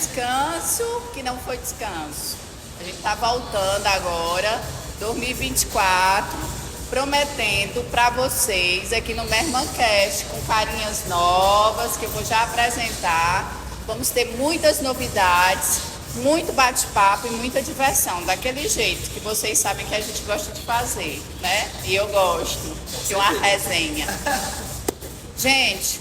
descanso que não foi descanso. A gente está voltando agora, 2024, prometendo para vocês aqui no Mermancast, com carinhas novas que eu vou já apresentar. Vamos ter muitas novidades, muito bate-papo e muita diversão, daquele jeito que vocês sabem que a gente gosta de fazer, né? E eu gosto de uma resenha. Gente,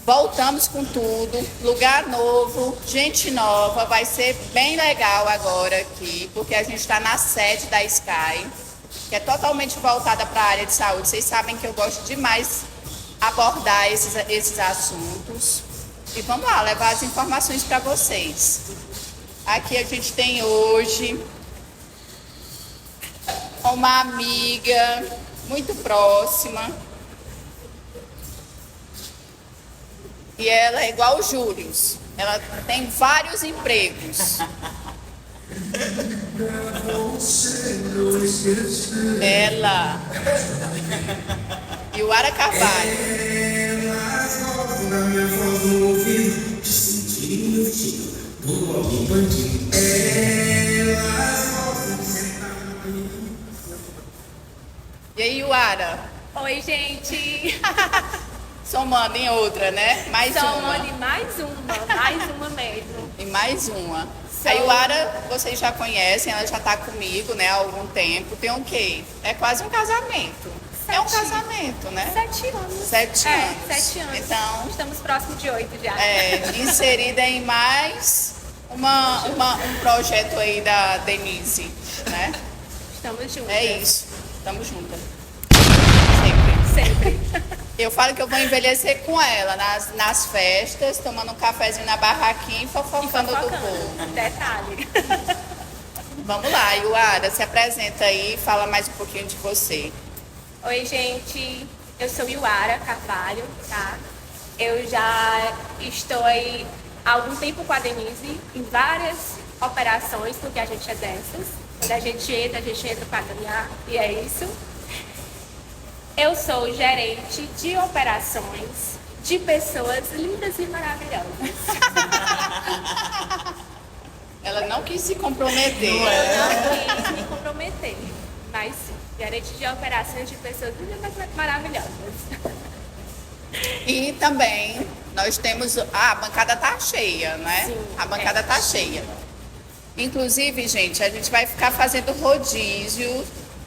voltamos com tudo, lugar novo, gente nova, vai ser bem legal agora aqui, porque a gente está na sede da Sky, que é totalmente voltada para a área de saúde. Vocês sabem que eu gosto demais abordar esses assuntos. E vamos lá, levar as informações para vocês. Aqui a gente tem hoje uma amiga muito próxima. E ela é igual o Júlio. Ela tem vários empregos. Ela e o Ara Carvalho. E aí, Yuara? Oi, gente! Somando em outra, né? Somando em mais uma mesmo. E mais uma. A Yuara, vocês já conhecem, ela já está comigo, né, há algum tempo. Tem o quê? É quase um casamento. É um casamento, né? 7 anos. 7 anos. 7 anos. Então, estamos próximos de 8 já. Inserida em mais um projeto aí da Denise, né? Estamos juntas. É isso. Estamos juntas. Sempre. Eu falo que eu vou envelhecer com ela nas festas, tomando um cafezinho na barraquinha e fofocando do povo. Detalhe. Vamos lá, Yuara, se apresenta aí e fala mais um pouquinho de você. Oi, gente. Eu sou Yuara Carvalho, tá? Eu já estou aí há algum tempo com a Denise em várias operações, porque a gente é dessas. Quando a gente entra para ganhar, e é isso. Eu sou gerente de operações de pessoas lindas e maravilhosas. Ela não quis se comprometer. Eu não quis me comprometer, mas sim, gerente de operações de pessoas lindas e maravilhosas. E também nós temos... a bancada tá cheia, né? Sim, A bancada tá cheia. Inclusive, gente, a gente vai ficar fazendo rodízio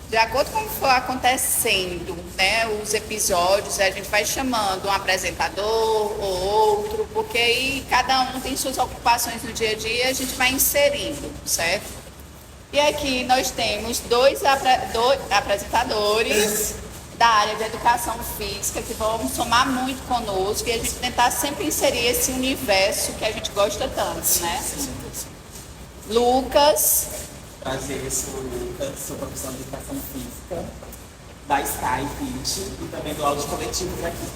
de acordo com como for acontecendo, né, os episódios. A gente vai chamando um apresentador ou outro, porque aí cada um tem suas ocupações no dia a dia, a gente vai inserindo, certo? E aqui nós temos dois apresentadores da área de educação física que vão somar muito conosco e a gente tentar sempre inserir esse universo que a gente gosta tanto, né? Lucas. Prazer, eu sou o Lucas, sou professor de educação física da Sky Fit e também do áudio coletivo aqui.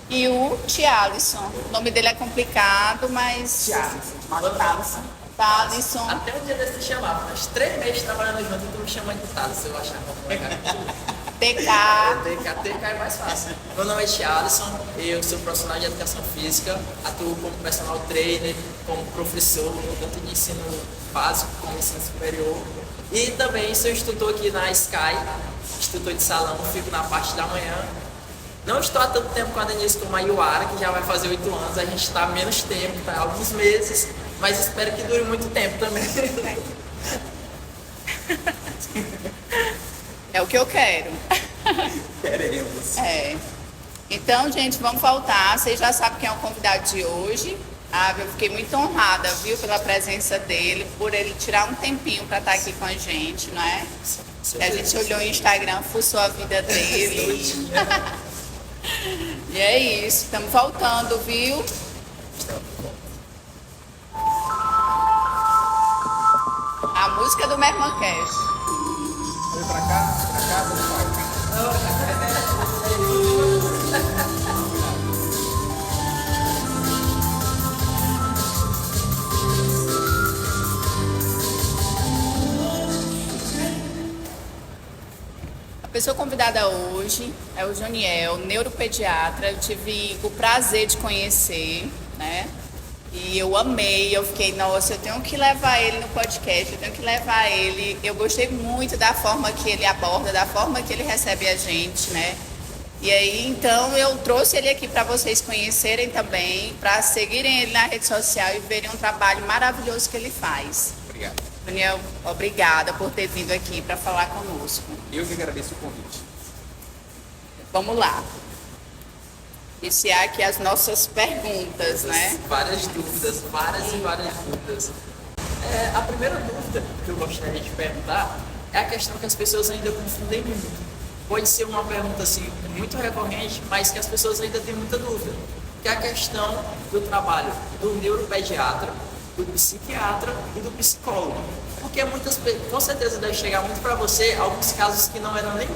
E o Tialisson. O nome dele é complicado, mas... Tialisson. Thalisson. Até o dia desse chamava, nós 3 meses trabalhando junto e tu me chamando de Thales, eu achava TK é mais fácil. Meu nome é Tialisson, eu sou profissional de educação física, atuo como personal trainer, como professor, tanto de ensino básico como ensino superior. E também sou instrutor aqui na Sky, instrutor de salão, fico na parte da manhã. Não estou há tanto tempo com a Denise como a Yuara, que já vai fazer 8 anos, a gente está há menos tempo, tá? Alguns meses, mas espero que dure muito tempo também. É o que eu quero. Queremos. Então, gente, vamos voltar. Vocês já sabem quem é o convidado de hoje. Eu fiquei muito honrada, viu, pela presença dele, por ele tirar um tempinho para estar aqui com a gente, não é? A gente olhou o Instagram, fuçou a vida dele. E é isso, estamos voltando, viu? A música do Mermancast. Vem pra cá, vamos lá. A pessoa convidada hoje é o Joniel, neuropediatra. Eu tive o prazer de conhecer, né? E eu amei, eu fiquei, nossa, eu tenho que levar ele no podcast, eu tenho que levar ele. Eu gostei muito da forma que ele aborda, da forma que ele recebe a gente, né? E aí, então, eu trouxe ele aqui para vocês conhecerem também, para seguirem ele na rede social e verem um trabalho maravilhoso que ele faz. Obrigado. Daniel, obrigada por ter vindo aqui para falar conosco. Eu que agradeço o convite. Vamos lá. Iniciar aqui as nossas perguntas, né? Várias dúvidas, várias e várias dúvidas. A primeira dúvida que eu gostaria de perguntar é a questão que as pessoas ainda confundem muito. Pode ser uma pergunta assim muito recorrente, mas que as pessoas ainda têm muita dúvida, que é a questão do trabalho do neuropediatra, do psiquiatra e do psicólogo. Porque com certeza deve chegar muito para você alguns casos que não eram nem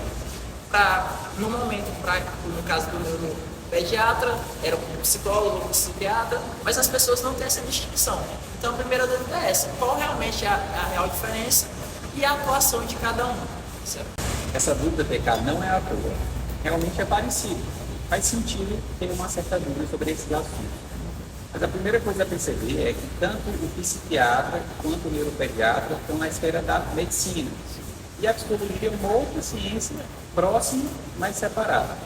no momento prático, no caso do neuropediatra, era um psicólogo, um psiquiatra, mas as pessoas não têm essa distinção. Então a primeira dúvida é essa: qual realmente é a real diferença e a atuação de cada um? Certo? Essa dúvida, PK, não é à toa. Realmente é parecido. Faz sentido ter uma certa dúvida sobre esses assuntos. Mas a primeira coisa a perceber é que tanto o psiquiatra quanto o neuropediatra estão na esfera da medicina. E a psicologia é uma outra ciência próxima, mas separada.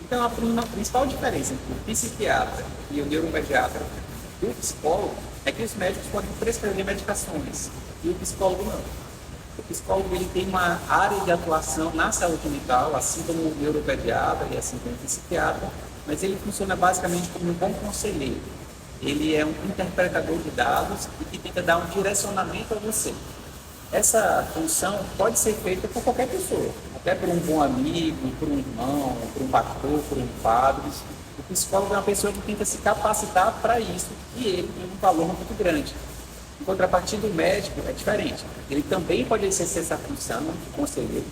Então, a principal diferença entre o psiquiatra e o neuropediatra e o psicólogo é que os médicos podem prescrever medicações e o psicólogo não. O psicólogo ele tem uma área de atuação na saúde mental, assim como o neuropediatra e assim como o psiquiatra, mas ele funciona basicamente como um bom conselheiro. Ele é um interpretador de dados e que tenta dar um direcionamento a você. Essa função pode ser feita por qualquer pessoa, até por um bom amigo, por um irmão, por um pastor, por um padre. O psicólogo é uma pessoa que tenta se capacitar para isso e ele tem um valor muito grande. Em contrapartida, o médico é diferente. Ele também pode exercer essa função de conselheiro,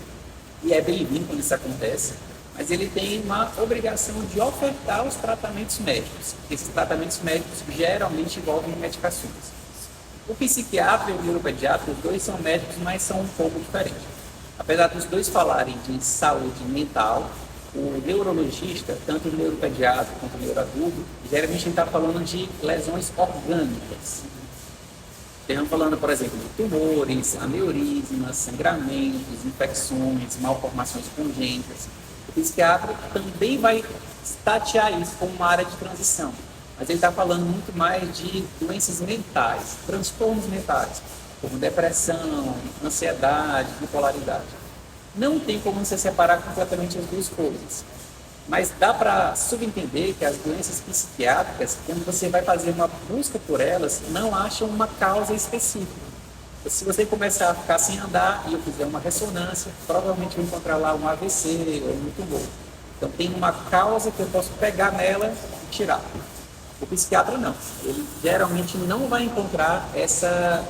e é bem-vindo quando isso acontece, mas ele tem uma obrigação de ofertar os tratamentos médicos. Esses tratamentos médicos geralmente envolvem medicações. O psiquiatra e o neuropediatra, os dois são médicos, mas são um pouco diferentes. Apesar dos dois falarem de saúde mental, o neurologista, tanto o neuropediatra quanto o neuroagudo, geralmente está falando de lesões orgânicas. Estamos falando, por exemplo, de tumores, aneurismas, sangramentos, infecções, malformações congênitas. O psiquiatra também vai tatear isso como uma área de transição, mas ele está falando muito mais de doenças mentais, transtornos mentais, como depressão, ansiedade, bipolaridade. Não tem como você separar completamente as duas coisas. Mas dá para subentender que as doenças psiquiátricas, quando você vai fazer uma busca por elas, não acham uma causa específica. Se você começar a ficar sem andar e eu fizer uma ressonância, provavelmente vou encontrar lá um AVC ou um tumor. Então tem uma causa que eu posso pegar nela e tirar. O psiquiatra não. Ele geralmente não vai encontrar essa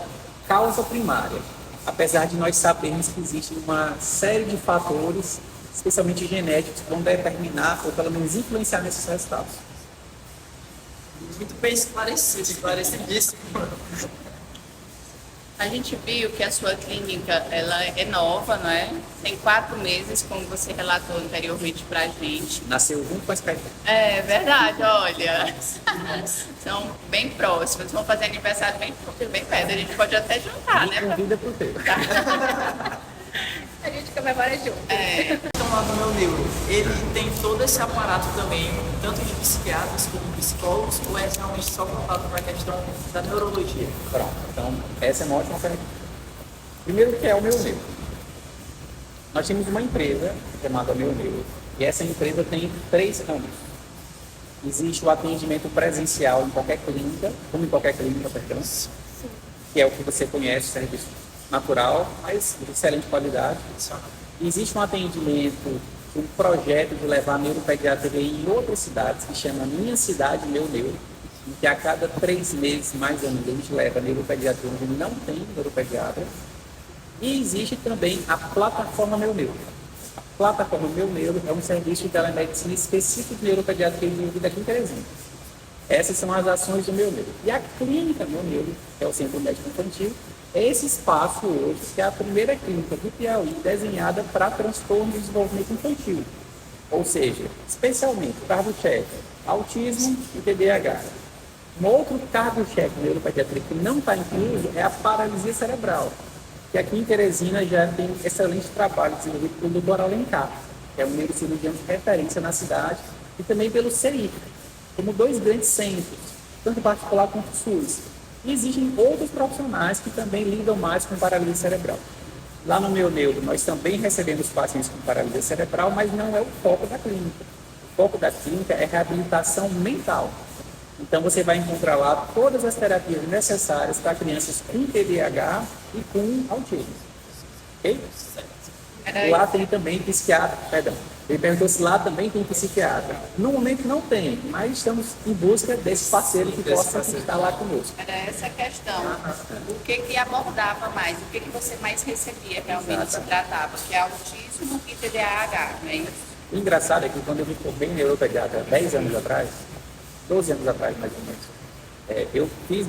causa primária, apesar de nós sabermos que existe uma série de fatores, especialmente genéticos, que vão determinar ou pelo menos influenciar nesses resultados. Muito bem esclarecidíssimo. A gente viu que a sua clínica ela é nova, não é? Tem 4 meses, como você relatou anteriormente para a gente. Nasceu junto com a Skype. É verdade, olha. São bem próximos, vão fazer aniversário bem perto. A gente pode até juntar, né? Convida para o teu. A gente comemora junto. Então, lá no meu neuro, ele tem todo esse aparato também, tanto de psiquiatras como psicólogos, ou é realmente só voltado para a questão da neurologia? Pronto, então essa é uma ótima pergunta. Primeiro, o que é o meu neuro? Nós temos uma empresa chamada Meu Neuro, e essa empresa tem 3 ramos. Existe o atendimento presencial em qualquer clínica, como em qualquer clínica, perdão, que é o que você conhece, serviço natural, mas de excelente qualidade. Existe um atendimento, um projeto de levar a neuropediatria em outras cidades, que chama Minha Cidade, Meu Neuro, em que a cada 3 meses, mais ou menos, a gente leva a neuropediatria onde não tem neuropediatra. E existe também a plataforma Meu Neuro. A plataforma Meu Neuro é um serviço de telemedicina específico de neuropediatria desenvolvida aqui em Teresina. Essas são as ações do Meu Neuro. E a clínica Meu Neuro, que é o Centro Médico Infantil, é esse espaço hoje, que é a primeira clínica do Piauí desenhada para transtorno de desenvolvimento infantil. Ou seja, especialmente cargo-chefe, autismo e TDAH. Um outro cargo-chefe de neuropediatria que não está incluso é a paralisia cerebral, que aqui em Teresina já tem excelente trabalho desenvolvido pelo Dr. Alencar, que é um neurocirurgião de referência na cidade, e também pelo CEIC, como dois grandes centros, tanto particular quanto SUS. E existem outros profissionais que também lidam mais com paralisia cerebral. Lá no meu neuro, nós também recebemos pacientes com paralisia cerebral, mas não é o foco da clínica. O foco da clínica é reabilitação mental. Então, você vai encontrar lá todas as terapias necessárias para crianças com TDAH e com autismo. Ok? Lá tem também psiquiatra, perdão. Ele perguntou se lá também tem psiquiatra. No momento não tem, mas estamos em busca desse parceiro que possa estar lá conosco. Era essa a questão. O que abordava mais? O que você mais recebia realmente se tratava? Que é autismo e TDAH, não é isso? O engraçado é que quando eu me formei em neuropediatra 10 anos atrás, 12 anos atrás mais ou menos, eu fiz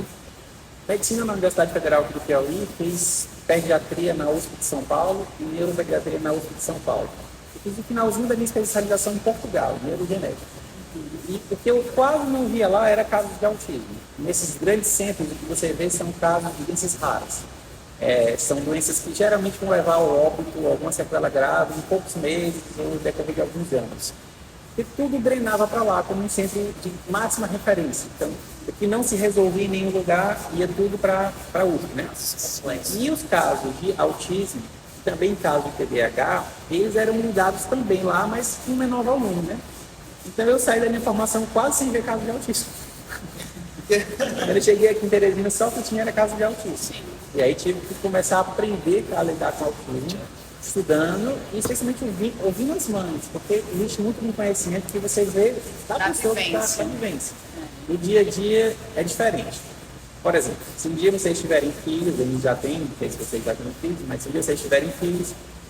medicina na Universidade Federal do Piauí, fiz pediatria na USP de São Paulo e neuropediatria na USP de São Paulo. Eu fiz o finalzinho da minha especialização em Portugal, neurogenética. E o que eu quase não via lá era casos de autismo. Nesses grandes centros, o que você vê são casos de doenças raras. São doenças que geralmente vão levar ao óbito, alguma sequela grave, em poucos meses ou no decorrer de alguns anos. E tudo drenava para lá como um centro de máxima referência. Então, o que não se resolvia em nenhum lugar, ia tudo para a USP, né? E os casos de autismo, também casos de TDAH, eles eram lidados também lá, mas com menor volume, né? Então, eu saí da minha formação quase sem ver casos de autismo. Quando eu cheguei aqui em Teresina, só que tinha era caso de autismo. E aí tive que começar a aprender a lidar com autismo, estudando e especialmente ouvindo as mães, porque existe muito de conhecimento que você vê da pessoa que está na vivência. No dia a dia é diferente. Por exemplo, se um dia vocês tiverem filhos, eles já têm, não sei se vocês já têm filhos, mas se um dia vocês tiverem filhos,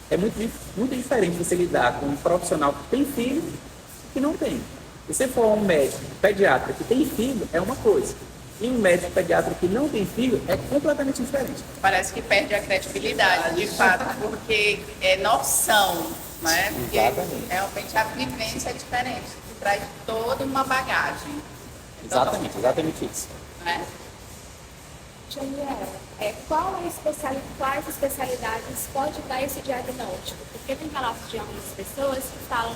é muito diferente você lidar com um profissional que tem filho e que não tem. Se você for um médico pediatra que tem filho, é uma coisa. E um médico pediatra que não tem filho é completamente diferente. Parece que perde a credibilidade, de fato, porque é noção, né? Porque Exatamente. realmente a vivência é diferente, traz toda uma bagagem. Exatamente isso. Né? Juliana, quais especialidades pode dar esse diagnóstico? Porque tem relatos de algumas pessoas que falam,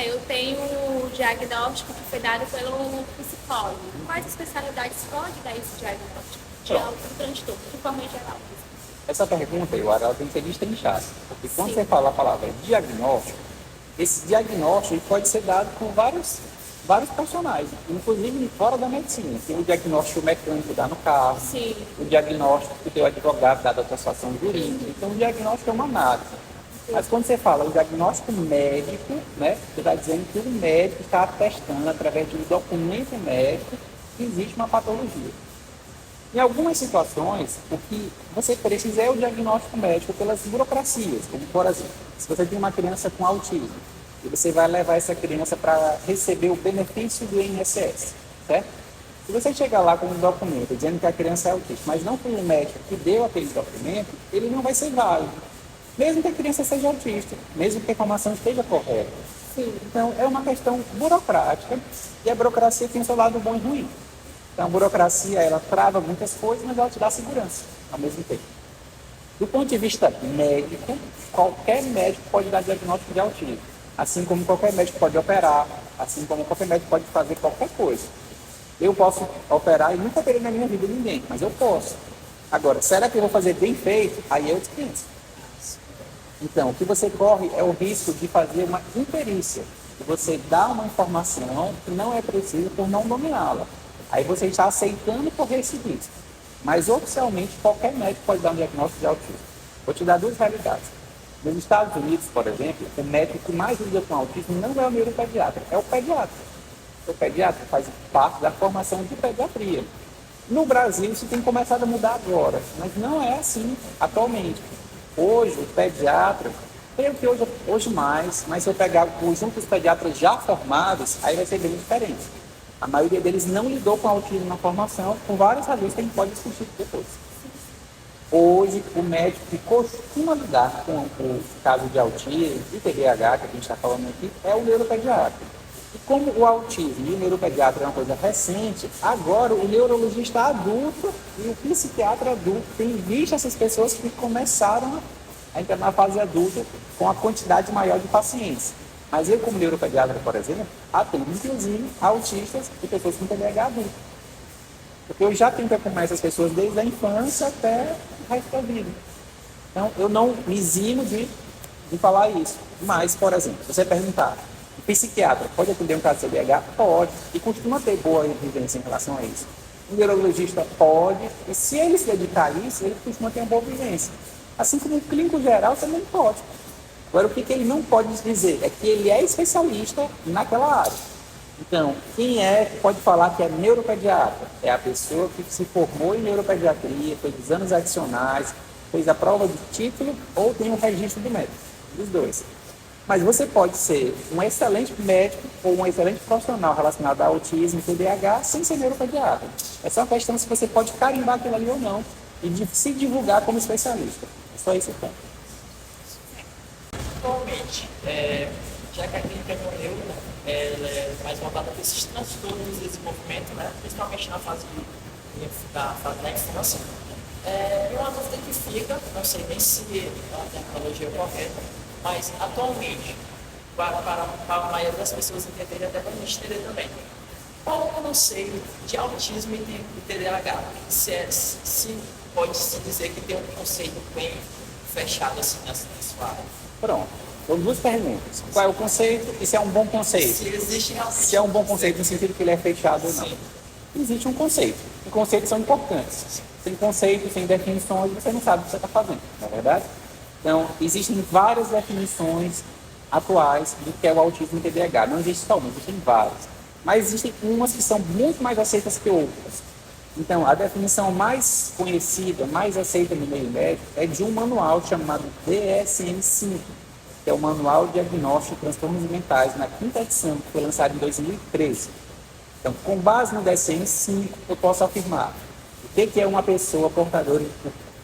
eu tenho o diagnóstico que foi dado pelo psicólogo. Quais especialidades pode dar esse diagnóstico? De algum transtorno, de forma geral. Essa pergunta, Iwara, ela tem que ser destrinchada. Porque quando você fala a palavra diagnóstico, esse diagnóstico pode ser dado por vários profissionais, inclusive fora da medicina. Tem o diagnóstico mecânico dá no carro, Sim. o diagnóstico que o advogado dá da tua situação jurídica. Então, o diagnóstico é uma análise. Mas quando você fala o diagnóstico médico, né, você está dizendo que o médico está atestando, através de um documento médico, que existe uma patologia. Em algumas situações, o que você precisa é o diagnóstico médico pelas burocracias, como por exemplo, se você tem uma criança com autismo, e você vai levar essa criança para receber o benefício do INSS, certo? Se você chegar lá com um documento dizendo que a criança é autista, mas não foi o médico que deu aquele documento, ele não vai ser válido. Mesmo que a criança seja autista, mesmo que a informação esteja correta. Sim. Então, é uma questão burocrática, e a burocracia tem o seu lado bom e ruim. Então, a burocracia, ela trava muitas coisas, mas ela te dá segurança ao mesmo tempo. Do ponto de vista médico, qualquer médico pode dar diagnóstico de autismo. Assim como qualquer médico pode operar, assim como qualquer médico pode fazer qualquer coisa. Eu posso operar e nunca operei na minha vida ninguém, mas eu posso. Agora, será que eu vou fazer bem feito? Aí eu dispenso. Então, o que você corre é o risco de fazer uma imperícia, de você dar uma informação que não é precisa por não dominá-la. Aí você está aceitando correr esse risco. Mas, oficialmente, qualquer médico pode dar um diagnóstico de autismo. Vou te dar duas realidades. Nos Estados Unidos, por exemplo, o médico que mais lida com autismo não é o neuropediatra, é o pediatra. O pediatra faz parte da formação de pediatria. No Brasil, isso tem começado a mudar agora, mas não é assim atualmente. Hoje, o pediatra, creio que hoje mais, mas se eu pegar o conjunto dos pediatras já formados, aí vai ser bem diferente. A maioria deles não lidou com autismo na formação, por várias razões que a gente pode discutir depois. Hoje, o médico que costuma lidar com o caso de autismo e TDAH, que a gente está falando aqui, é o neuropediatra. E como o autismo e o neuropediatra é uma coisa recente, agora o neurologista adulto e o psiquiatra adulto têm visto essas pessoas que começaram a entrar na fase adulta com a quantidade maior de pacientes. Mas eu, como neuropediatra, por exemplo, atendo inclusive autistas e pessoas com TDAH adulto. Porque eu já tento acompanhar essas pessoas desde a infância até o resto da vida. Então, eu não me eximo de falar isso. Mas, por exemplo, se você perguntar, o psiquiatra pode atender um caso de TDAH? Pode. E costuma ter boa vivência em relação a isso. O neurologista pode. E se ele se dedicar a isso, ele costuma ter uma boa vivência. Assim como o clínico geral também pode. Agora, o que ele não pode dizer é que ele é especialista naquela área. Então, quem pode falar que é neuropediatra? É a pessoa que se formou em neuropediatria, fez exames adicionais, fez a prova de título ou tem um registro do médico. Dos dois. Mas você pode ser um excelente médico ou um excelente profissional relacionado a autismo e TDAH sem ser neuropediatra. É só uma questão se você pode carimbar aquilo ali ou não e de se divulgar como especialista. É só esse o ponto. Atualmente, já que a clínica neuro, ela é mais voltada para esses transtornos de desenvolvimento, né? Principalmente na fase da infância. E uma dúvida que fica, não sei nem se a terminologia é correta, mas atualmente, para a maioria das pessoas entenderem, até para a gente entender também, qual o conceito de autismo e TDAH? Se pode-se dizer que tem um conceito bem fechado assim nessa área. Pronto. São duas perguntas. Qual é o conceito e se é um bom conceito? Se existe realmente. Se é um bom conceito no sentido que ele é fechado ou não. Sim. Existe um conceito. E conceitos são importantes. Sem conceito, sem definições, você não sabe o que você está fazendo, não é verdade? Então, existem várias definições atuais do que é o autismo e TDAH. Não existe só uma, existem várias. Mas existem umas que são muito mais aceitas que outras. Então, a definição mais conhecida, mais aceita no meio médico, é de um manual chamado DSM-5, que é o Manual de Diagnóstico de Transtornos Mentais, na 5ª edição, que foi lançado em 2013. Então, com base no DSM-5, eu posso afirmar o que é uma pessoa portadora,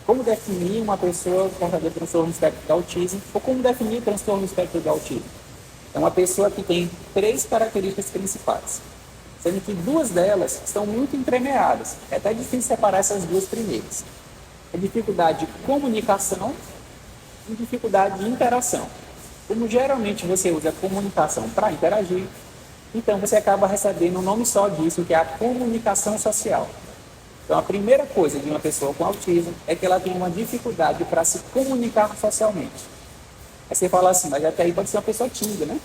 como definir uma pessoa portadora de transtorno do espectro do autismo, ou como definir o transtorno do espectro do autismo. É uma pessoa que tem 3 características principais, sendo que 2 delas estão muito entremeadas. É até difícil separar essas 2 primeiras. A dificuldade de comunicação e dificuldade de interação. Como geralmente você usa a comunicação para interagir, então você acaba recebendo um nome só disso, que é a comunicação social. Então, a primeira coisa de uma pessoa com autismo é que ela tem uma dificuldade para se comunicar socialmente. Aí você fala assim, mas até aí pode ser uma pessoa tímida, né?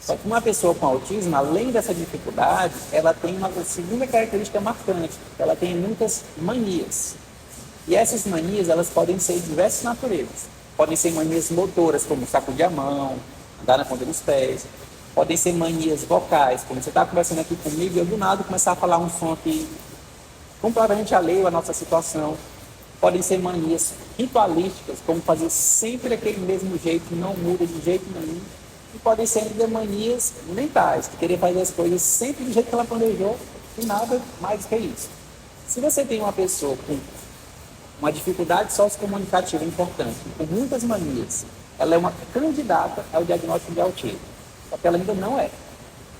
Só que uma pessoa com autismo, além dessa dificuldade, ela tem uma segunda característica marcante, ela tem muitas manias. E essas manias, elas podem ser de diversas naturezas. Podem ser manias motoras, como sacudir a mão, andar na ponta dos pés. Podem ser manias vocais, como você está conversando aqui comigo e eu do nada começar a falar um som aqui completamente alheio à nossa situação. Podem ser manias ritualísticas, como fazer sempre aquele mesmo jeito, não muda de jeito nenhum. E podem ser ainda manias mentais, de querer fazer as coisas sempre do jeito que ela planejou e nada mais do que isso. Se você tem uma pessoa com uma dificuldade sociocomunicativa importante, com muitas manias, ela é uma candidata ao diagnóstico de autismo. Só que ela ainda não é.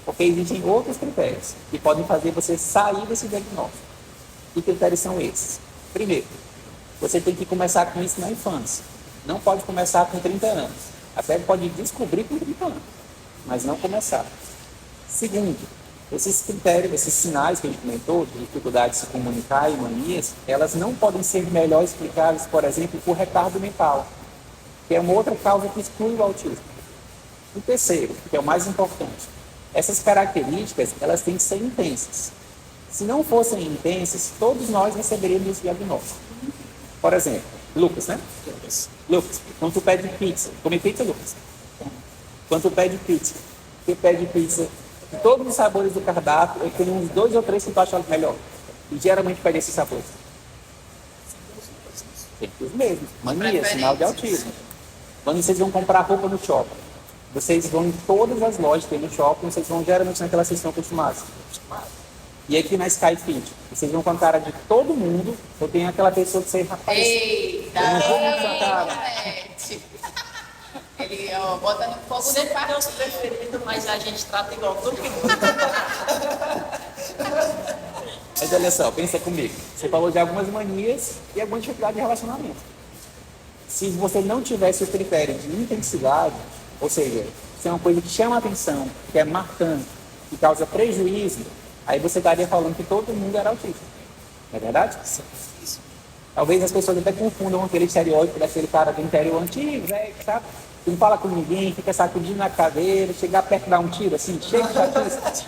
Porque existem outros critérios que podem fazer você sair desse diagnóstico. Que critérios são esses? Primeiro, você tem que começar com isso na infância. Não pode começar com 30 anos. Até pode descobrir com 30 anos, mas não começar. Segundo, esses critérios, esses sinais que a gente comentou, de dificuldade de se comunicar e manias, elas não podem ser melhor explicadas, por exemplo, por retardo mental, que é uma outra causa que exclui o autismo. E terceiro, que é o mais importante, essas características, elas têm que ser intensas. Se não fossem intensas, todos nós receberíamos esse diagnóstico. Por exemplo, Lucas, né? Lucas, quando tu pede pizza, come pizza, Lucas? Quando tu pede pizza, de todos os sabores do cardápio, eu tenho uns 2 ou 3 que tu acha melhor. E geralmente pede esses sabores. Sempre os mesmos. Mania, sinal de autismo. Quando vocês vão comprar roupa no shopping, vocês vão em todas as lojas que tem no shopping, vocês vão geralmente naquela seção acostumados. E aqui na Skyfit, vocês vão com a cara de todo mundo, ou tem aquela pessoa que você, rapaz, Eita, eu não vou com a cara. ele Ele, ó, bota no fogo no Sempre tem os parquinho. preferidos, mas a gente trata igual todo mundo. Mas olha só, pensa comigo. Você falou de algumas manias e alguma dificuldade de relacionamento. Se você não tivesse o critério de intensidade, ou seja, se é uma coisa que chama a atenção, que é marcante, que causa prejuízo, aí você estaria falando que todo mundo era autista. Não é verdade? Talvez as pessoas até confundam aquele estereótipo daquele cara do interior antigo, velho, sabe? Que não fala com ninguém, fica sacudindo na cadeira, chegar perto dar um tiro assim, cheio de chatice.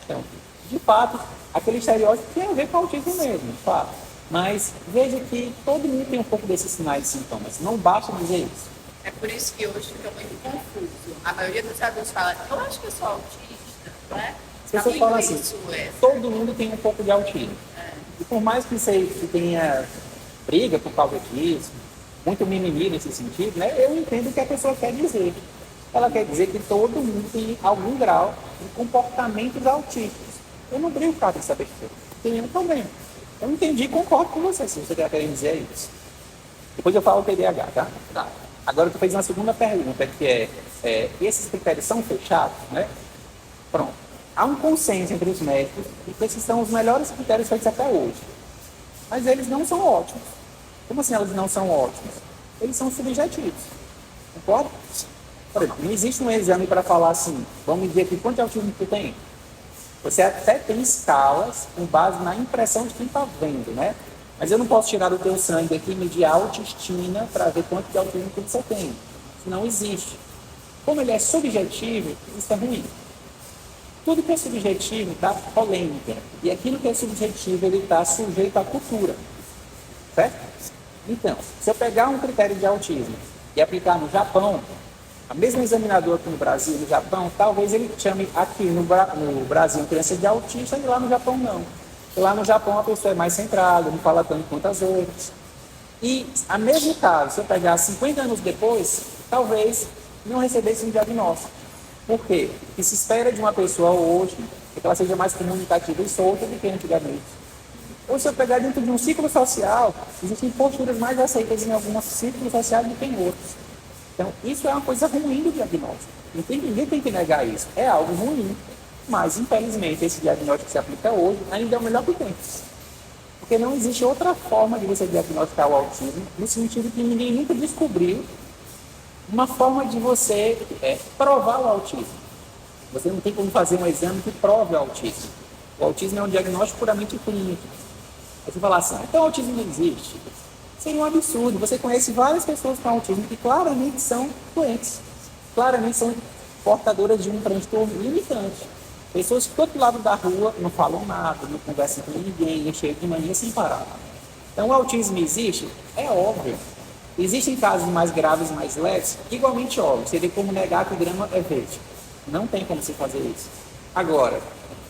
Então, de fato, aquele estereótipo tem a ver com autismo mesmo, de fato. Mas veja que todo mundo tem um pouco desses sinais e sintomas. Não basta dizer isso. É por isso que hoje fica muito confuso. A maioria dos adultos fala, eu acho que eu sou autista, não é? As pessoas falam assim, Isso é. todo mundo tem um pouco de autismo. E por mais que você tenha briga por causa disso, muito mimimi nesse sentido, né? Eu entendo o que a pessoa quer dizer. Ela quer dizer que todo mundo tem algum grau de comportamentos autísticos. Eu não brigo por causa dessa besteira. Tem um problema. Eu entendi e concordo com você, se você está querendo dizer isso. Depois eu falo o TDAH, tá? Tá. Agora tu fez uma segunda pergunta, que esses critérios são fechados, né? Pronto. Há um consenso entre os médicos de que esses são os melhores critérios feitos até hoje. Mas eles não são ótimos. Como assim eles não são ótimos? Eles são subjetivos. Concorda? Por exemplo, não existe um exame para falar assim, vamos dizer aqui quanto autismo tu tem. Você até tem escalas com base na impressão de quem está vendo, né? Mas eu não posso tirar do teu sangue aqui e medir a autoestima para ver quanto de autismo que você tem. Isso não existe. Como ele é subjetivo, isso é ruim. Tudo que é subjetivo dá polêmica. E aquilo que é subjetivo, ele está sujeito à cultura. Certo? Então, se eu pegar um critério de autismo e aplicar no Japão, a mesma examinadora aqui no Brasil e no Japão, talvez ele chame aqui no Brasil criança de autista e lá no Japão não. Porque lá no Japão a pessoa é mais centrada, não fala tanto quanto as outras. E, a mesmo caso, se eu pegar 50 anos depois, talvez não recebesse um diagnóstico. Por quê? Porque se espera de uma pessoa hoje que ela seja mais comunicativa e solta do que antigamente. Ou se eu pegar dentro de um ciclo social, existem posturas mais aceitas em alguns ciclos sociais do que em outros. Então, isso é uma coisa ruim do diagnóstico. Ninguém tem que negar isso. É algo ruim. Mas, infelizmente, esse diagnóstico que se aplica hoje ainda é o melhor que tem. Porque não existe outra forma de você diagnosticar o autismo, no sentido que ninguém nunca descobriu uma forma de você provar o autismo. Você não tem como fazer um exame que prove o autismo. O autismo é um diagnóstico puramente clínico. Aí você fala assim, então o autismo não existe. Seria um absurdo. Você conhece várias pessoas com autismo que claramente são doentes. Claramente são portadoras de um transtorno limitante. Pessoas que do outro lado da rua não falam nada, não conversam com ninguém, é cheio de mania sem parar. Então o autismo existe? É óbvio. Existem casos mais graves, mais leves, igualmente óbvio. Seria como negar que o grama é verde. Não tem como se fazer isso. Agora,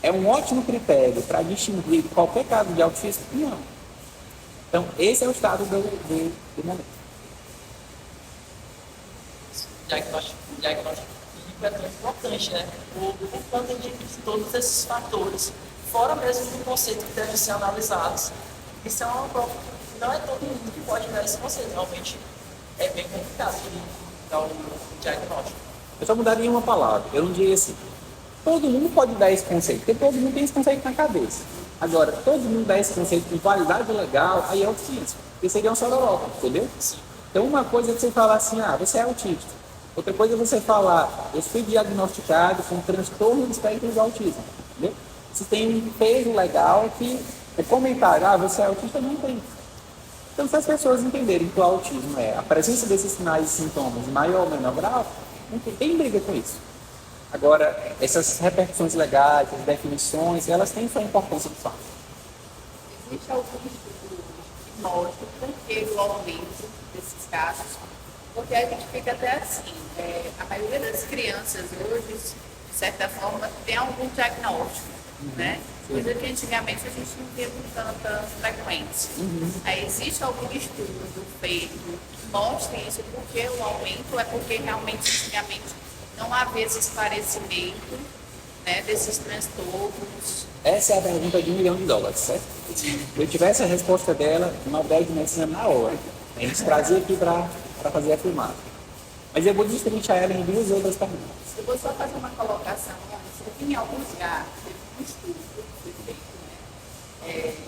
é um ótimo critério para distinguir qualquer caso de autismo? Não. Então, esse é o estado do momento. O diagnóstico clínico é tão importante, né? Por conta de todos esses fatores, fora mesmo do conceito que devem ser analisados. Isso é uma prova. Não é todo mundo que pode dar esse conceito. Realmente é bem complicado de dar o diagnóstico. Eu só mudaria uma palavra. Eu não diria assim. Todo mundo pode dar esse conceito, porque todo mundo tem esse conceito na cabeça. Agora, todo mundo dá esse conceito com validade legal, aí é autismo. Porque seria um sororoca, entendeu? Então, uma coisa é você falar assim, você é autista. Outra coisa é você falar, eu fui diagnosticado com transtorno do espectro do autismo. Entendeu? Se tem um peso legal que o comentário, você é autista, não tem. Então, se as pessoas entenderem que o autismo é a presença desses sinais e sintomas em maior ou menor grau, não tem briga com isso. Agora, essas repercussões legais, as definições, elas têm sua importância de fato. Existe algum estudo que mostra por que o aumento desses casos? Porque a gente fica até assim, a maioria das crianças hoje, de certa forma, tem algum diagnóstico, né? Coisa que antigamente a gente não via com tanta frequência. Aí existe algum estudo feito que mostre isso, porque o aumento é porque realmente antigamente não havia esse esclarecimento, né, desses transtornos. Essa é a pergunta de $1 milhão, certo? Se eu tivesse a resposta dela, uma UDEG de medicina na hora. A gente trazia aqui para fazer a filmagem. Mas eu vou destrinchar ela em duas outras perguntas. Eu vou só fazer uma colocação antes. Eu vi em alguns lugares, teve um estudo que foi feito,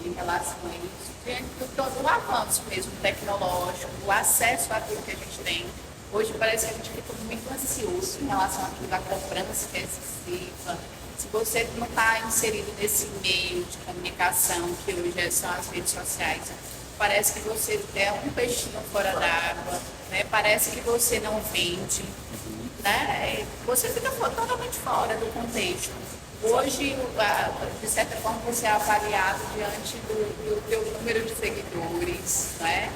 em relação a isso, diante do todo o avanço mesmo tecnológico, o acesso àquilo que a gente tem. Hoje parece que a gente fica muito ansioso em relação àquilo da cobrança que é excessiva. Se você não está inserido nesse meio de comunicação que hoje são as redes sociais, parece que você é um peixinho fora d'água, né? Parece que você não vende, né? Você fica totalmente fora do contexto. Hoje, de certa forma, você é avaliado diante do teu número de seguidores, né?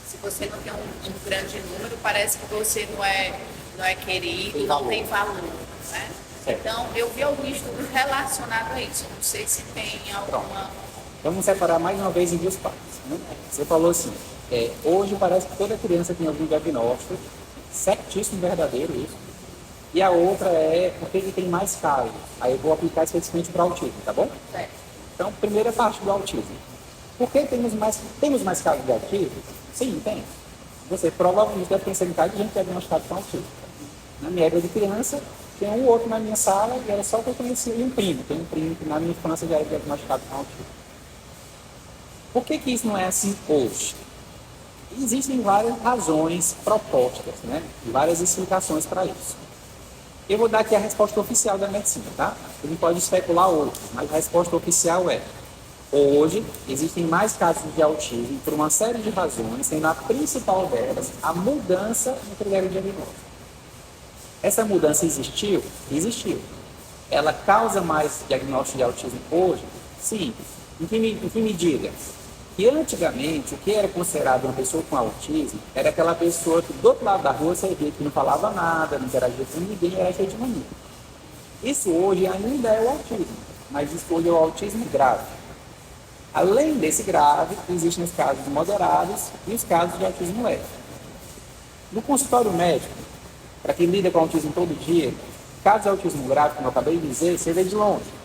Se você não tem um grande número, parece que você não é querido, não tem valor, né? Então, eu vi algum estudo relacionado a isso. Não sei se tem alguma... Vamos separar mais uma vez em duas partes. Né? Você falou assim, hoje parece que toda criança tem algum diagnóstico, certíssimo, verdadeiro isso. E a outra é porque ele tem mais casos. Aí eu vou aplicar especificamente para o autismo, tá bom? Certo. Então, primeira parte do autismo. Por que temos mais casos de autismo? Sim, tem. Você provavelmente deve pensar em cada gente diagnosticado com autismo. Na minha época de criança, tinha um outro na minha sala e era só que eu conhecia um primo. Tem um primo que na minha infância já era diagnosticado com autismo. Por que isso não é assim hoje? Existem várias razões propostas, né? Várias explicações para isso. Eu vou dar aqui a resposta oficial da medicina, tá? Você não pode especular outros, mas a resposta oficial é: hoje existem mais casos de autismo por uma série de razões, sendo a principal delas a mudança no critério diagnóstico. Essa mudança existiu? Existiu. Ela causa mais diagnóstico de autismo hoje? Sim. Em que medida? Que antigamente, o que era considerado uma pessoa com autismo era aquela pessoa que do outro lado da rua você via que não falava nada, não interagia com ninguém, era cheio de mania. Isso hoje ainda é o autismo, mas isso hoje é o autismo grave. Além desse grave, existem os casos moderados e os casos de autismo leve. No consultório médico, para quem lida com autismo todo dia, casos de autismo grave, como eu acabei de dizer, você vê de longe.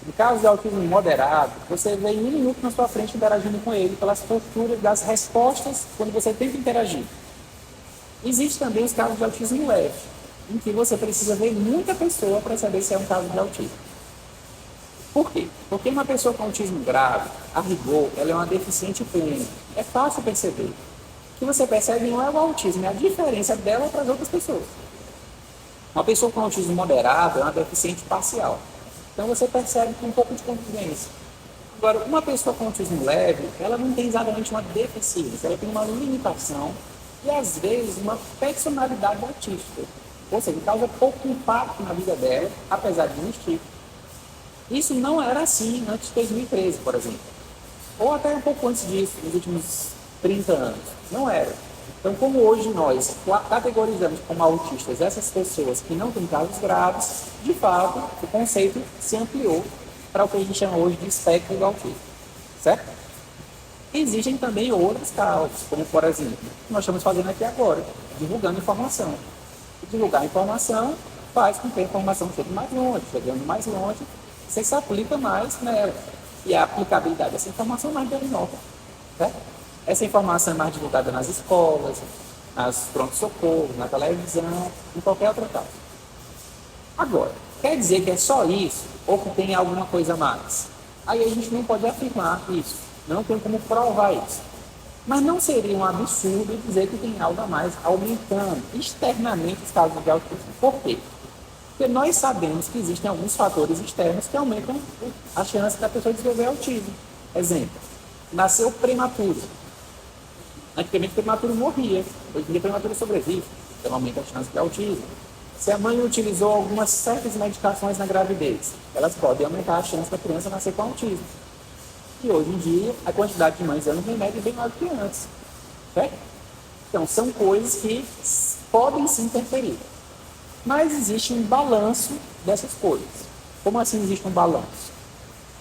No caso de autismo moderado, você vê em um minuto na sua frente interagindo com ele pelas posturas das respostas quando você tenta interagir. Existem também os casos de autismo leve, em que você precisa ver muita pessoa para saber se é um caso de autismo. Por quê? Porque uma pessoa com autismo grave, a rigor, ela é uma deficiente plena. É fácil perceber. O que você percebe não é o autismo, é a diferença dela para as outras pessoas. Uma pessoa com autismo moderado é uma deficiente parcial. Então você percebe com um pouco de convivência. Agora, uma pessoa com autismo leve, ela não tem exatamente uma deficiência, ela tem uma limitação e às vezes uma personalidade autística. Ou seja, causa pouco impacto na vida dela, apesar de existir. Isso não era assim antes de 2013, por exemplo. Ou até um pouco antes disso, nos últimos 30 anos. Não era. Então, como hoje nós categorizamos como autistas essas pessoas que não têm casos graves, de fato, o conceito se ampliou para o que a gente chama hoje de espectro do autismo. Certo? Existem também outras causas, como, por exemplo, o que nós estamos fazendo aqui agora, divulgando informação. E divulgar informação faz com que a informação chegue mais longe, chegando mais longe, você se aplica mais nela. E a aplicabilidade dessa informação é mais diagnóstica. Certo? Essa informação é mais divulgada nas escolas, nas pronto-socorros, na televisão, em qualquer outro caso. Agora, quer dizer que é só isso ou que tem alguma coisa a mais? Aí a gente não pode afirmar isso, não tem como provar isso. Mas não seria um absurdo dizer que tem algo a mais aumentando externamente os casos de autismo. Por quê? Porque nós sabemos que existem alguns fatores externos que aumentam a chance da pessoa desenvolver autismo. Exemplo, nasceu prematuro. Antigamente o prematuro morria, hoje em dia o prematuro sobrevive, então aumenta a chance de autismo. Se a mãe utilizou algumas certas medicações na gravidez, elas podem aumentar a chance da criança nascer com autismo. E hoje em dia a quantidade de mães dando remédio é bem maior do que antes. Certo? Então são coisas que podem se interferir. Mas existe um balanço dessas coisas. Como assim existe um balanço?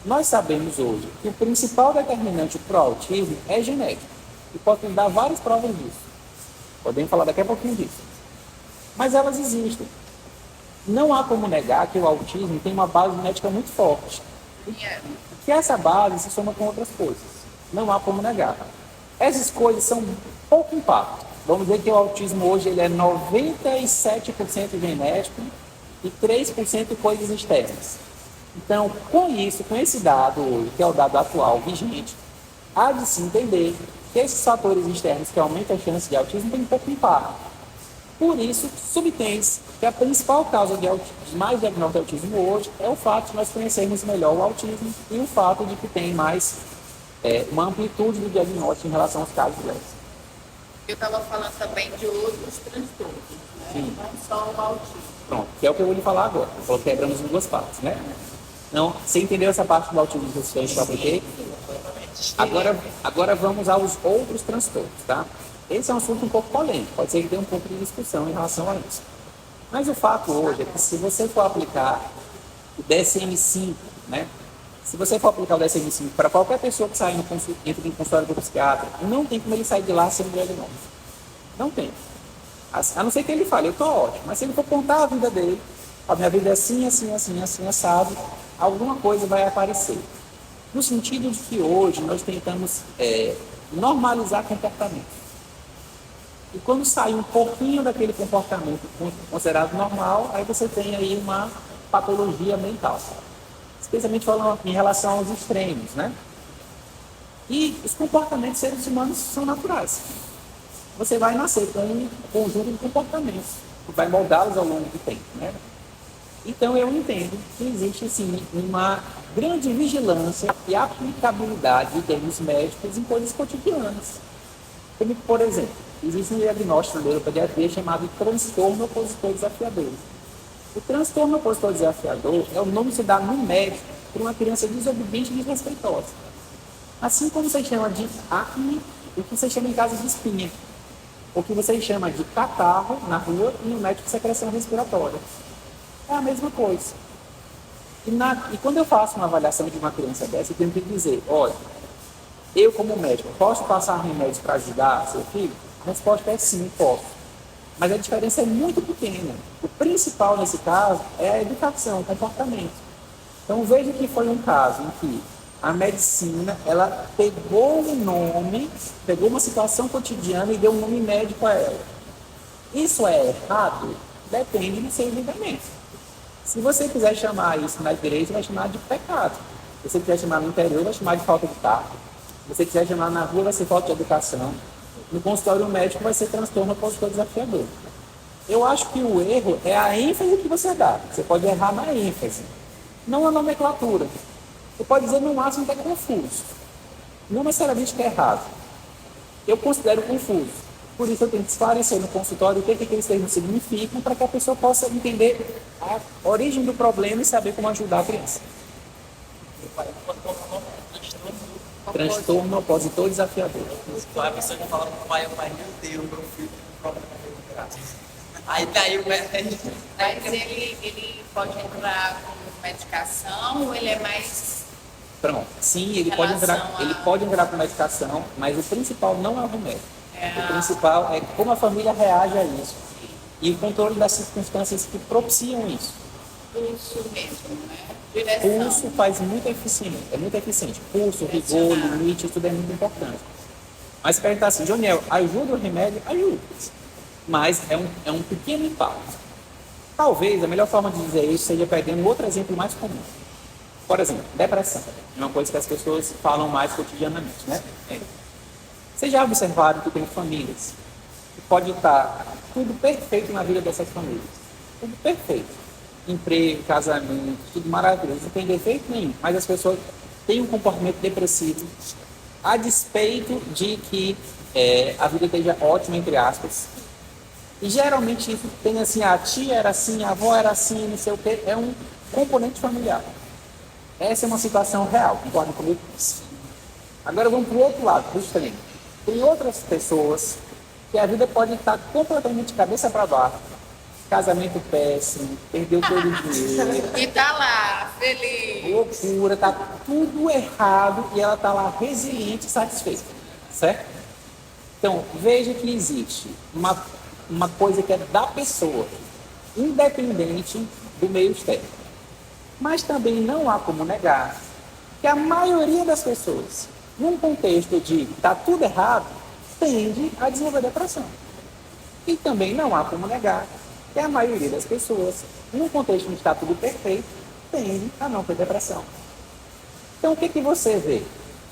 Nós sabemos hoje que o principal determinante para o autismo é genético. E pode dar várias provas disso. Podemos falar daqui a pouquinho disso. Mas elas existem. Não há como negar que o autismo tem uma base genética muito forte. E que essa base se soma com outras coisas. Não há como negar. Essas coisas são pouco impacto. Vamos dizer que o autismo hoje ele é 97% genético e 3% coisas externas. Então, com isso, com esse dado hoje, que é o dado atual vigente, há de se entender que esses fatores externos que aumentam a chance de autismo têm pouco impacto. Por isso, subtende-se que a principal causa de mais diagnóstico de autismo hoje é o fato de nós conhecermos melhor o autismo e o fato de que tem mais uma amplitude do diagnóstico em relação aos casos leves. Eu estava falando também de outros transtornos, né? Sim. Não só o autismo. Pronto, que é o que eu vou lhe falar agora. Falou que quebramos em duas partes, né? Então, você entendeu essa parte do autismo resistente que eu apliquei? Agora vamos aos outros transtornos, tá? Esse é um assunto um pouco polêmico, pode ser que tenha um pouco de discussão em relação a isso. Mas o fato hoje é que se você for aplicar o DSM-5, né? Se você for aplicar o DSM-5 para qualquer pessoa que sair entra em consultório do psiquiatra, não tem como ele sair de lá sem um diagnóstico. Não tem. A não ser que ele fale, eu estou ótimo, mas se ele for contar a vida dele, a minha vida é assim, assim, assim, assim, assado, alguma coisa vai aparecer. No sentido de que hoje nós tentamos normalizar comportamento. E quando sai um pouquinho daquele comportamento considerado normal, aí você tem aí uma patologia mental. Especialmente falando em relação aos extremos, né? E os comportamentos seres humanos são naturais. Você vai nascer com um conjunto de comportamentos, que vai moldá-los ao longo do tempo, né? Então eu entendo que existe assim uma grande vigilância e aplicabilidade de termos médicos em coisas cotidianas. Como, por exemplo, existe um diagnóstico na neuropediatria chamado transtorno opositor desafiador. O transtorno opositor desafiador é o nome que se dá no médico para uma criança desobediente e desrespeitosa. Assim como você chama de acne, o que você chama em casa de espinha. O que você chama de catarro na rua e no médico de secreção respiratória. É a mesma coisa. E quando eu faço uma avaliação de uma criança dessa, eu tenho que dizer, olha, eu como médico, posso passar remédios para ajudar seu filho? A resposta é sim, posso. Mas a diferença é muito pequena. O principal nesse caso é a educação, o comportamento. Então veja que foi um caso em que a medicina, ela pegou um nome, pegou uma situação cotidiana e deu um nome médico a ela. Isso é errado? Depende do seu julgamento. Se você quiser chamar isso na direita, vai chamar de pecado. Se você quiser chamar no interior, vai chamar de falta de tato. Se você quiser chamar na rua, vai ser falta de educação. No consultório médico, vai ser transtorno opositor desafiador. Eu acho que o erro é a ênfase que você dá. Você pode errar na ênfase, não na nomenclatura. Você pode dizer no máximo que é confuso. Não necessariamente que é errado. Eu considero confuso. Por isso eu tenho que esclarecer no consultório o que aqueles termos significam para que a pessoa possa entender a origem do problema e saber como ajudar a criança. Transtorno opositor desafiador. A pessoa que fala pro pai, o pai, meu Deus, meu filho tem um problema de graça. Aí daí o médico. Mas ele pode entrar com medicação ou ele é mais... Pronto. Sim, ele pode entrar com medicação, mas o principal não é o remédio. O principal é como a família reage a isso. E o controle das circunstâncias que propiciam isso. Pulso mesmo, né? Direção. Pulso faz muito eficiente, é muito eficiente. Pulso, rigor, limite, isso tudo é muito importante. Mas perguntar assim, Joniel, ajuda o remédio? Ajuda. Mas é um pequeno impacto. Talvez a melhor forma de dizer isso seja pegando outro exemplo mais comum. Por exemplo, depressão. É uma coisa que as pessoas falam mais cotidianamente, né? Vocês já observaram que tem famílias que pode estar tudo perfeito na vida dessas famílias. Tudo perfeito. Emprego, casamento, tudo maravilhoso. Não tem defeito nenhum. Mas as pessoas têm um comportamento depressivo a despeito de que a vida esteja ótima, entre aspas. E geralmente isso tem assim, a tia era assim, a avó era assim, não sei o quê. É um componente familiar. Essa é uma situação real. Concorda comigo? Agora vamos para o outro lado, do extremo. Tem outras pessoas que a vida pode estar completamente cabeça para baixo. Casamento péssimo, perdeu todo o dinheiro. E tá lá, feliz. Loucura, tá tudo errado e ela tá lá resiliente e satisfeita. Certo? Então, veja que existe uma coisa que é da pessoa, independente do meio externo. Mas também não há como negar que a maioria das pessoas num contexto de tá tudo errado, tende a desenvolver depressão. E também não há como negar que a maioria das pessoas, num contexto onde está tudo perfeito, tende a não ter depressão. Então, o que você vê?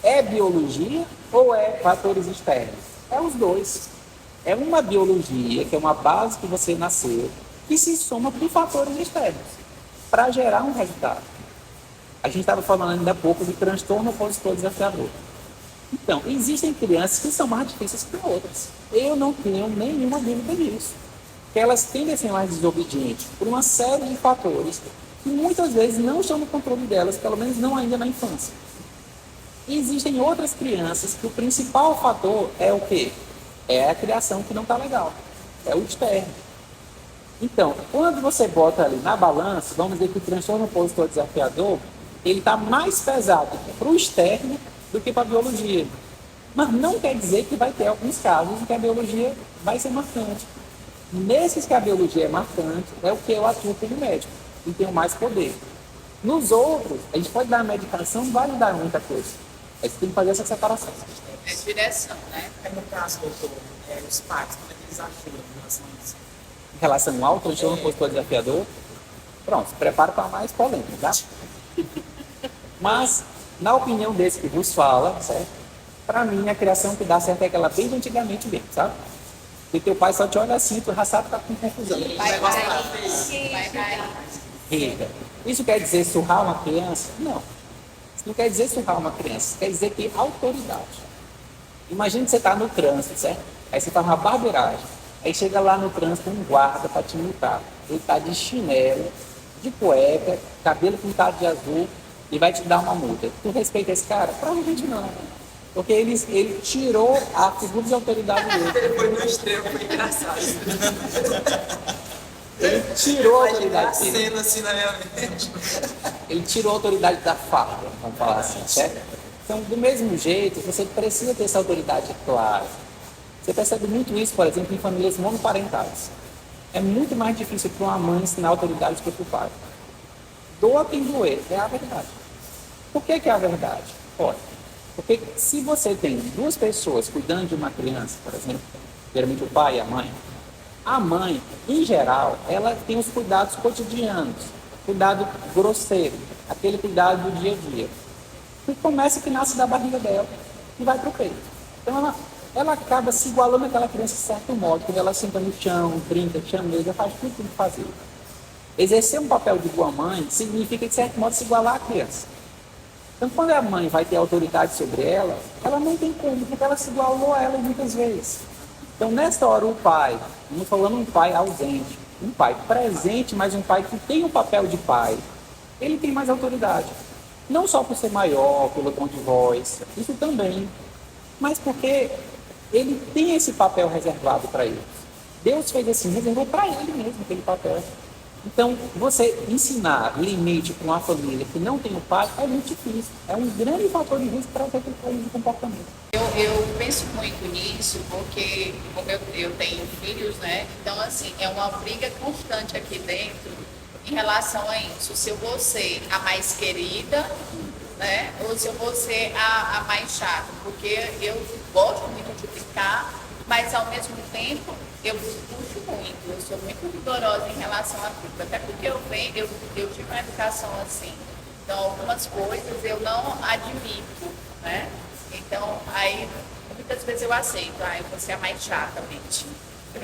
É biologia ou é fatores externos? É os dois. É uma biologia, que é uma base que você nasceu, que se soma com fatores externos para gerar um resultado. A gente estava falando ainda há pouco de transtorno opositor desafiador. Então, existem crianças que são mais difíceis que outras. Eu não tenho nenhuma dúvida disso. Que elas tendem a ser mais desobedientes por uma série de fatores que muitas vezes não estão no controle delas, pelo menos não ainda na infância. E existem outras crianças que o principal fator é o quê? É a criação que não está legal. É o externo. Então, quando você bota ali na balança, vamos dizer que o transtorno opositor desafiador, ele está mais pesado para o externo do que para a biologia. Mas não quer dizer que vai ter alguns casos em que a biologia vai ser marcante. Nesses que a biologia é marcante, é o que eu atuo como médico e tenho mais poder. Nos outros, a gente pode dar medicação, não vai ajudar muita coisa. Aí você tem que fazer essa separação. É direção, né? No caso, doutor, os pais, como é que eles ajudam em relação a isso? Em relação ao transtorno opositor desafiador, pronto, se prepara para mais polêmica, tá? Mas, na opinião desse que vos fala, certo? Para mim, a criação que dá certo é aquela bem de antigamente mesmo, sabe? Porque teu pai só te olha assim, tu já sabe que tá com confusão. Vai cair. Vai cair. Eita. Isso quer dizer surrar uma criança? Não. Isso não quer dizer surrar uma criança. Isso quer dizer ter autoridade. Imagina que você está no trânsito, certo? Aí você faz uma barbeiragem. Aí chega lá no trânsito um guarda para te multar. Ele está de chinelo, de cueca, cabelo pintado de azul e vai te dar uma multa. Tu respeita esse cara? Provavelmente não. Porque ele tirou a figura de autoridade dele. Ele foi no extremo, foi engraçado. Ele tirou a autoridade A dele. cena assim na minha mente. Ele tirou a autoridade da farda, vamos falar assim, certo? Então, do mesmo jeito, você precisa ter essa autoridade clara. Você percebe muito isso, por exemplo, em famílias monoparentais. É muito mais difícil para uma mãe ensinar autoridade que para o pai. Doa quem doer, é a verdade. Por que é a verdade? Olha, porque se você tem duas pessoas cuidando de uma criança, por exemplo, geralmente o pai e a mãe, em geral, ela tem os cuidados cotidianos, cuidado grosseiro, aquele cuidado do dia a dia. Que começa que nasce da barriga dela e vai para o peito. Então ela acaba se igualando àquela criança de certo modo, quando ela senta no chão, brinca, chameja, faz tudo o que tem que fazer. Exercer um papel de boa mãe significa, de certo modo, se igualar à criança. Então, quando a mãe vai ter autoridade sobre ela, ela não tem como, porque ela se igualou a ela muitas vezes. Então, nesta hora, o pai, não falando um pai ausente, um pai presente, mas um pai que tem um papel de pai, ele tem mais autoridade. Não só por ser maior, pelo tom de voz, isso também, mas porque ele tem esse papel reservado para ele. Deus fez assim, reservou para ele mesmo aquele papel. Então, você ensinar limite para uma família que não tem o pai é muito difícil. É um grande fator de risco para ter aquele de comportamento. Eu penso muito nisso porque, como eu tenho filhos, né? Então, assim, é uma briga constante aqui dentro em relação a isso. Se eu vou ser a mais querida, né? Ou se eu vou ser a mais chata. Porque eu gosto muito de brincar, mas ao mesmo tempo eu puxo muito. Eu sou muito rigorosa em relação a tudo. Até porque eu tive uma educação assim. Então, algumas coisas eu não admito, né? Então, aí, muitas vezes eu aceito. Eu vou ser a mais chata, mente.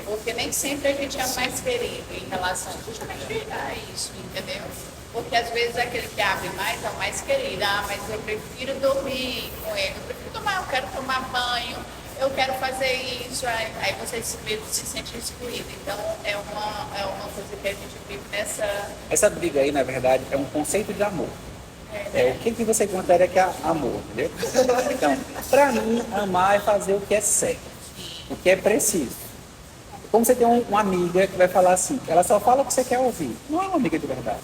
Porque nem sempre a gente é o mais querido em relação justamente a isso, entendeu? Porque às vezes aquele que abre mais é o mais querido. Mas eu prefiro dormir com ele. Eu quero tomar banho. Eu quero fazer isso, aí você se sente excluído. Então, é uma coisa que a gente vive nessa... Essa briga aí, na verdade, é um conceito de amor. O que você considera que é amor, entendeu? Então, para mim, amar é fazer o que é certo, o que é preciso. Como você tem uma amiga que vai falar assim, ela só fala o que você quer ouvir. Não é uma amiga de verdade,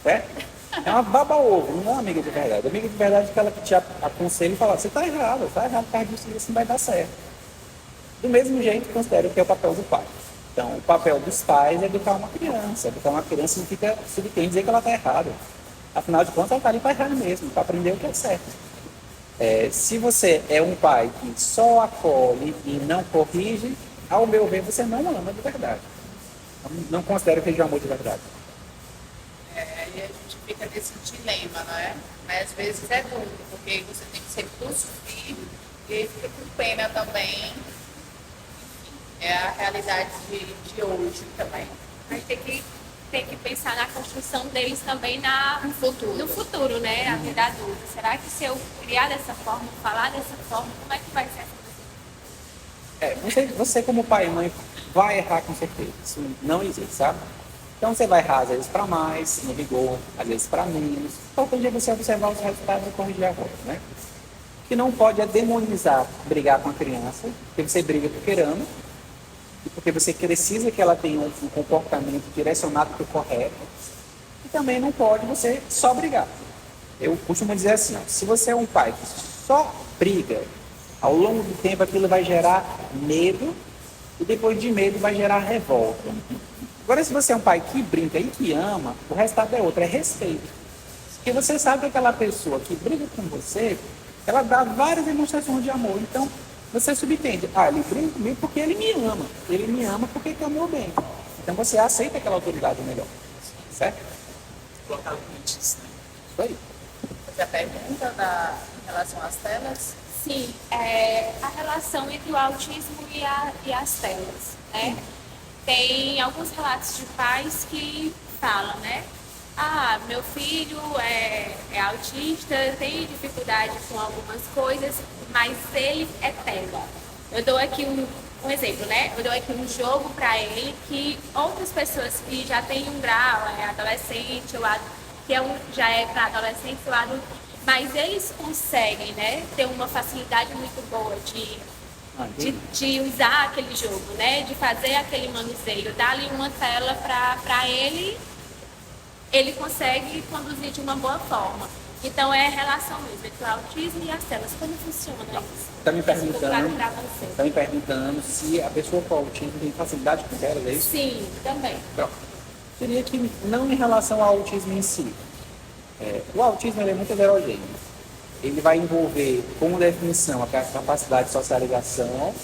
certo? É uma baba-ovo, não é uma amiga de verdade. A amiga de verdade é aquela que te aconselha e fala, você está errado, por causa disso, isso não vai dar certo. Do mesmo jeito, considero que é o papel do pai. Então, o papel dos pais é educar uma criança. Educar uma criança significa subter dizer que ela está errada. Afinal de contas, ela está ali para errar mesmo, para aprender o que é certo. Se você é um pai que só acolhe e não corrige, ao meu ver, você não ama de verdade. Não considero que seja amor de verdade. E a gente fica nesse dilema, não é? Mas às vezes é duro, porque você tem que ser pulso firme e aí fica com pena também. É a realidade de hoje também. A gente tem que pensar na construção deles também no futuro, né? A vida adulta. Será que se eu criar dessa forma, falar dessa forma, como é que vai ser essa Você como pai e mãe vai errar com certeza. Isso não existe, sabe? Então você vai errar às vezes para mais, no rigor, às vezes para menos. Qualquer dia você observar os resultados e corrigir a rota, né? O que não pode é demonizar, brigar com a criança, porque você briga porque ama, e porque você precisa que ela tenha um comportamento direcionado para o correto. E também não pode você só brigar. Eu costumo dizer assim, ó, se você é um pai que só briga, ao longo do tempo aquilo vai gerar medo, e depois de medo vai gerar revolta. Agora, se você é um pai que brinca e que ama, o resultado é outro, é respeito. Porque você sabe que aquela pessoa que briga com você, ela dá várias demonstrações de amor. Então, você subentende, ele briga comigo porque ele me ama. Ele me ama porque quer o meu bem. Então, você aceita aquela autoridade melhor. Certo? Colocar limites, né? Isso aí. Você pergunta em relação às telas? Sim, a relação entre o autismo e as telas, né? Tem alguns relatos de pais que falam, né? Meu filho é autista, tem dificuldade com algumas coisas, mas ele é tela. Eu dou aqui um exemplo, né? Eu dou aqui um jogo para ele que outras pessoas que já têm um grau, adolescente, já é para adolescente ou adulto, mas eles conseguem, né, ter uma facilidade muito boa de usar aquele jogo, né, de fazer aquele manuseio, dar ali uma tela para ele consegue conduzir de uma boa forma. Então é a relação mesmo entre o autismo e as telas. Como funciona isso? Está me perguntando, Para você. tá me perguntando se a pessoa com autismo tem facilidade com telas, é isso? Sim, também. Pronto. Diria que não em relação ao autismo em si. O autismo ele é muito heterogêneo. Ele vai envolver, como definição, a capacidade de socialização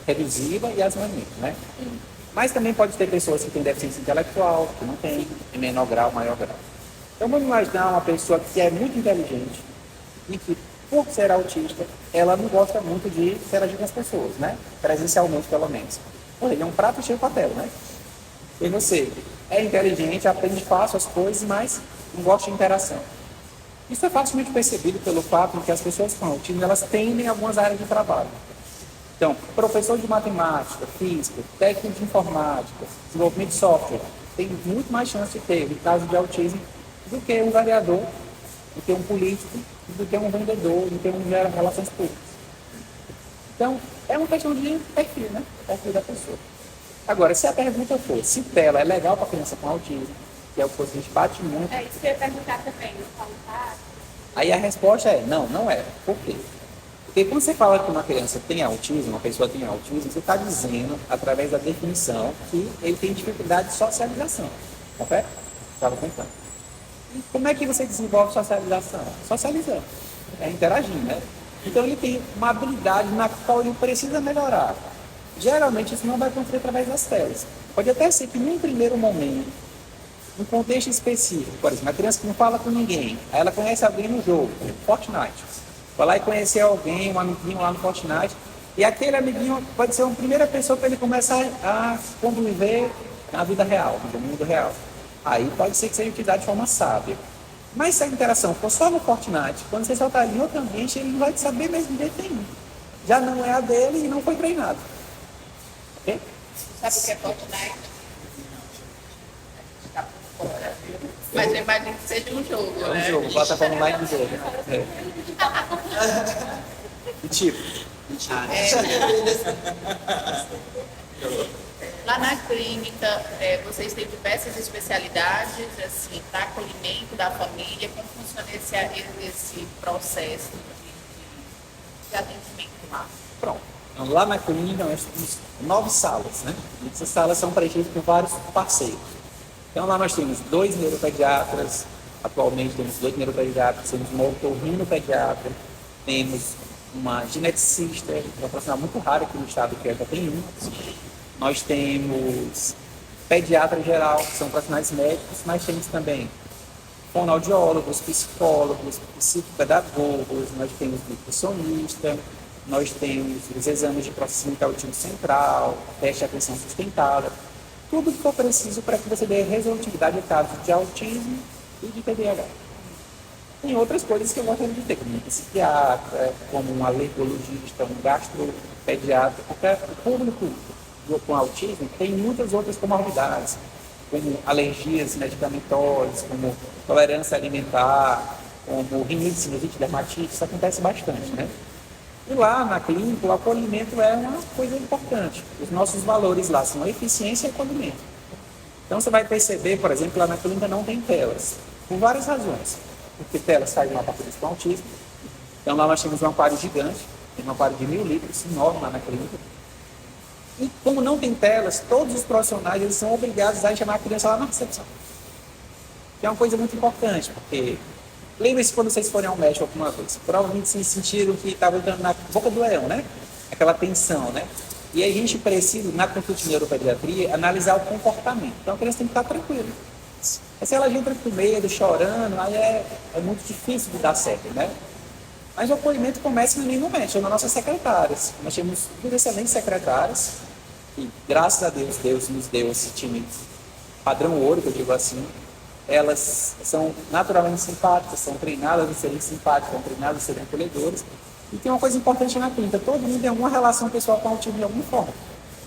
reduzida e as manias, né? Mas também pode ter pessoas que têm deficiência intelectual, que não tem, em menor grau, maior grau. Então vamos imaginar uma pessoa que é muito inteligente e que, por ser autista, ela não gosta muito de interagir com as pessoas, né? Presencialmente, pelo menos. Ele é um prato cheio de papel, né? E você é inteligente, aprende fácil as coisas, mas não gosta de interação. Isso é facilmente percebido pelo fato de que as pessoas com autismo, elas tendem a algumas áreas de trabalho. Então, professor de matemática, física, técnico de informática, desenvolvimento de software, tem muito mais chance de ter, no caso de autismo, do que um vereador, do que um político, do que um vendedor, do que um gera relações públicas. Então, é uma questão de perfil, né? Perfil da pessoa. Agora, se a pergunta for se tela é legal para criança com autismo, que é o que a gente bate muito, É isso que eu ia perguntar também. aí a resposta é não, não é. Por quê? Porque quando você fala que uma criança tem autismo, uma pessoa tem autismo, você está dizendo, através da definição, que ele tem dificuldade de socialização. Correto? Estava contando. E como é que você desenvolve socialização? Socializando. Interagindo, né? Então ele tem uma habilidade na qual ele precisa melhorar. Geralmente isso não vai acontecer através das telas. Pode até ser que num primeiro momento, num contexto específico, por exemplo, uma criança que não fala com ninguém, aí ela conhece alguém no jogo, Fortnite. Vai lá e conhecer alguém, um amiguinho lá no Fortnite, e aquele amiguinho pode ser uma primeira pessoa para ele começar a conviver na vida real, no mundo real. Aí pode ser que seja utilizado de forma sábia. Mas se a interação for só no Fortnite, quando você soltar em outro ambiente, ele não vai saber mesmo de jeito nenhum. Já não é a dele e não foi treinado. Ok? Sabe o que é Fortnite? Está por fora. Mas eu imagino que seja um jogo, É um né? jogo, plataforma online do jogo. E tipo, Lá na clínica, vocês têm diversas especialidades, assim, para acolhimento da família. Como funciona esse processo de atendimento lá? pronto. Então, lá na clínica nós temos 9 salas, né? E essas salas são preenchidas por vários parceiros. Então lá nós temos 2 neuropediatras, atualmente temos 2 neuropediatras, temos um otorrinopediatra, temos uma geneticista, uma profissional muito rara aqui no estado, que já tem um. Nós temos pediatra geral, que são profissionais médicos, mas temos também fonoaudiólogos, psicólogos, psicopedagogos, nós temos nutricionista, nós temos os exames de processamento auditivo central, teste de atenção sustentada, tudo que for preciso para que você dê resolutividade a casos de autismo e de TDAH. Tem outras coisas que eu gostaria de ter, como um psiquiatra, como um alergologista, um gastropediatra, porque o público com autismo tem muitas outras comorbidades, como alergias medicamentosas, como tolerância alimentar, como rinite, sinusite, dermatite, isso acontece bastante, né? E lá na clínica, o acolhimento é uma coisa importante. Os nossos valores lá são eficiência e acolhimento. Então você vai perceber, por exemplo, lá na clínica não tem telas, por várias razões. Porque telas fazem uma patologia com autismo. Então lá nós temos um aquário gigante, tem um aquário de 1.000 litros, enorme lá na clínica. E como não tem telas, todos os profissionais eles são obrigados a chamar a criança lá na recepção. Que é uma coisa muito importante, porque lembre-se quando vocês forem ao médico alguma vez, provavelmente vocês sentiram que estava entrando na boca do leão, né? Aquela tensão, né? E a gente precisa, na consulta de neuropediatria, analisar o comportamento. Então a criança tem que estar tranquila. Mas se ela entra com medo, chorando, aí é muito difícil de dar certo, né? Mas o acolhimento começa no médico, nas nossas secretárias. Nós temos duas excelentes secretárias, e graças a Deus, Deus nos deu esse time padrão ouro, que eu digo assim. Elas são naturalmente simpáticas, são treinadas a serem simpáticas, são treinadas a serem acolhedoras. E tem uma coisa importante na clínica, todo mundo tem alguma relação pessoal com o autismo de alguma forma.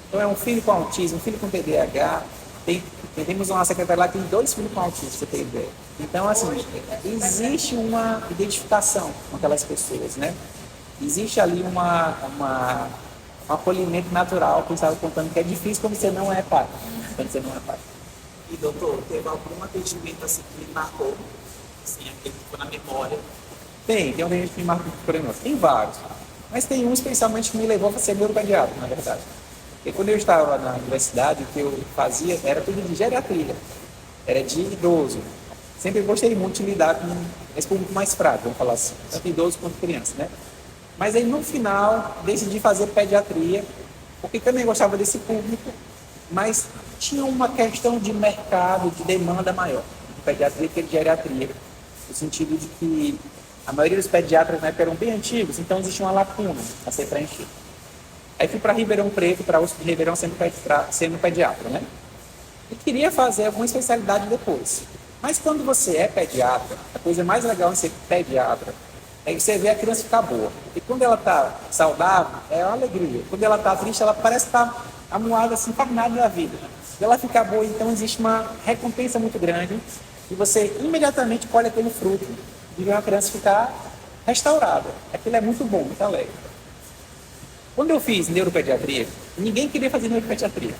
Então é um filho com autismo, um filho com TDAH, temos uma secretária lá que tem 2 filhos com autismo, você tem ideia. Então, assim, existe uma identificação com aquelas pessoas, né? Existe ali um acolhimento natural, que eu estava contando, que é difícil quando você não é pai. Quando você não é pai. E doutor, teve algum atendimento assim que me marcou? Assim, aquele que ficou na memória? Tem um atendimento que me marca por nós. Tem vários. Mas tem um especialmente que me levou a ser neuropediatra, na verdade. Porque quando eu estava na universidade, o que eu fazia era tudo de geriatria. Era de idoso. Sempre gostei muito de lidar com esse público mais fraco, vamos falar assim. Tanto idoso quanto criança, né? Mas aí, no final, decidi fazer pediatria, porque também gostava desse público, mas tinha uma questão de mercado, de demanda maior, de pediatria que de geriatria, no sentido de que a maioria dos pediatras na época eram bem antigos, então existia uma lacuna a ser preenchida. Aí fui para Ribeirão Preto, para a USP de Ribeirão, sendo pediatra, né? E queria fazer alguma especialidade depois. Mas quando você é pediatra, a coisa mais legal em ser pediatra é que você vê a criança ficar boa. E quando ela está saudável, é uma alegria. Quando ela está triste, ela parece estar amuada, assim, para nada da vida. Se ela ficar boa, então existe uma recompensa muito grande e você imediatamente colhe aquele fruto de ver uma criança ficar restaurada. Aquilo é muito bom, muito alegre. Quando eu fiz neuropediatria, ninguém queria fazer neuropediatria.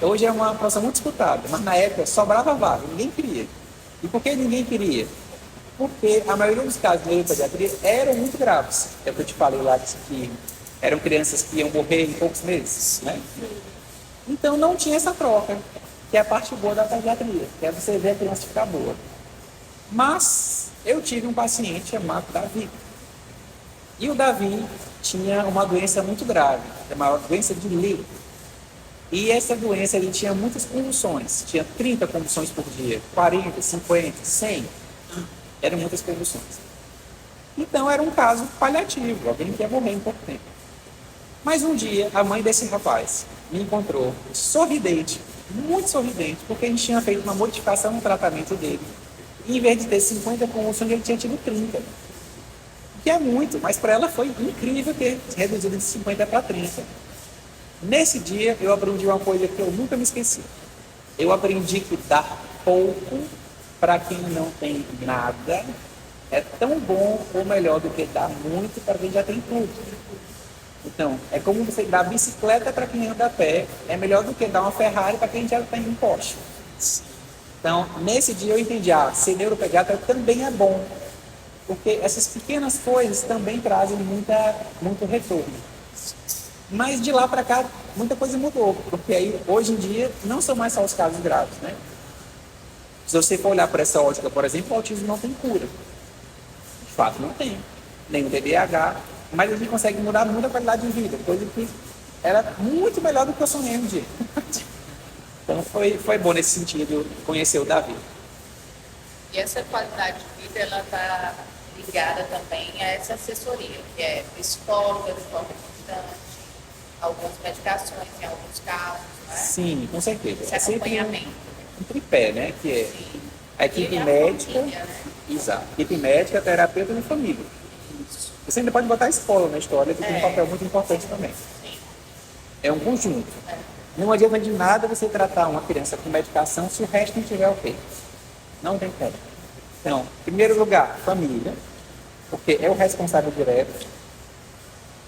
Hoje é uma profissão muito disputada, mas na época sobrava vaga, ninguém queria. E por que ninguém queria? Porque a maioria dos casos de neuropediatria eram muito graves. É o que eu te falei lá, que eram crianças que iam morrer em poucos meses, né? Então não tinha essa troca, que é a parte boa da pediatria, que é você ver a criança ficar boa. Mas eu tive um paciente chamado Davi. E o Davi tinha uma doença muito grave, chamada doença de Leigh. E essa doença ele tinha muitas convulsões, tinha 30 convulsões por dia, 40, 50, 100, eram muitas convulsões. Então era um caso paliativo, alguém que ia morrer em pouco tempo. Mas um dia a mãe desse rapaz me encontrou sorridente, muito sorridente, porque a gente tinha feito uma modificação no tratamento dele. E em vez de ter 50 convulsões, ele tinha tido 30. Que é muito, mas para ela foi incrível ter reduzido de 50 para 30. Nesse dia, eu aprendi uma coisa que eu nunca me esqueci. Eu aprendi que dar pouco para quem não tem nada é tão bom ou melhor do que dar muito para quem já tem tudo. Então, é como você dar bicicleta para quem anda a pé, é melhor do que dar uma Ferrari para quem já tem um Porsche. Então, nesse dia eu entendi, ser neuropediatra também é bom, porque essas pequenas coisas também trazem muito retorno. Mas de lá para cá, muita coisa mudou, porque aí, hoje em dia, não são mais só os casos graves, né? Se você for olhar para essa ótica, por exemplo, o autismo não tem cura. De fato, não tem. nem o TDAH, mas a gente consegue mudar muito a qualidade de vida, coisa que era muito melhor do que eu sonhei um dia. Então foi bom nesse sentido conhecer o Davi. E essa qualidade de vida, ela está ligada também a essa assessoria, que é psicóloga de forma constante, algumas medicações em alguns casos, né? Sim, com certeza. Esse É sempre acompanhamento. um tripé, né? Que é Sim. a equipe E a médica, família, né? exato, equipe médica, terapeuta e família. Você ainda pode botar a escola na história, que tem um papel muito importante também. Sim. É um conjunto. Não adianta de nada você tratar uma criança com medicação se o resto não estiver ok. Não tem como. Então, em primeiro lugar, família, porque é o responsável direto,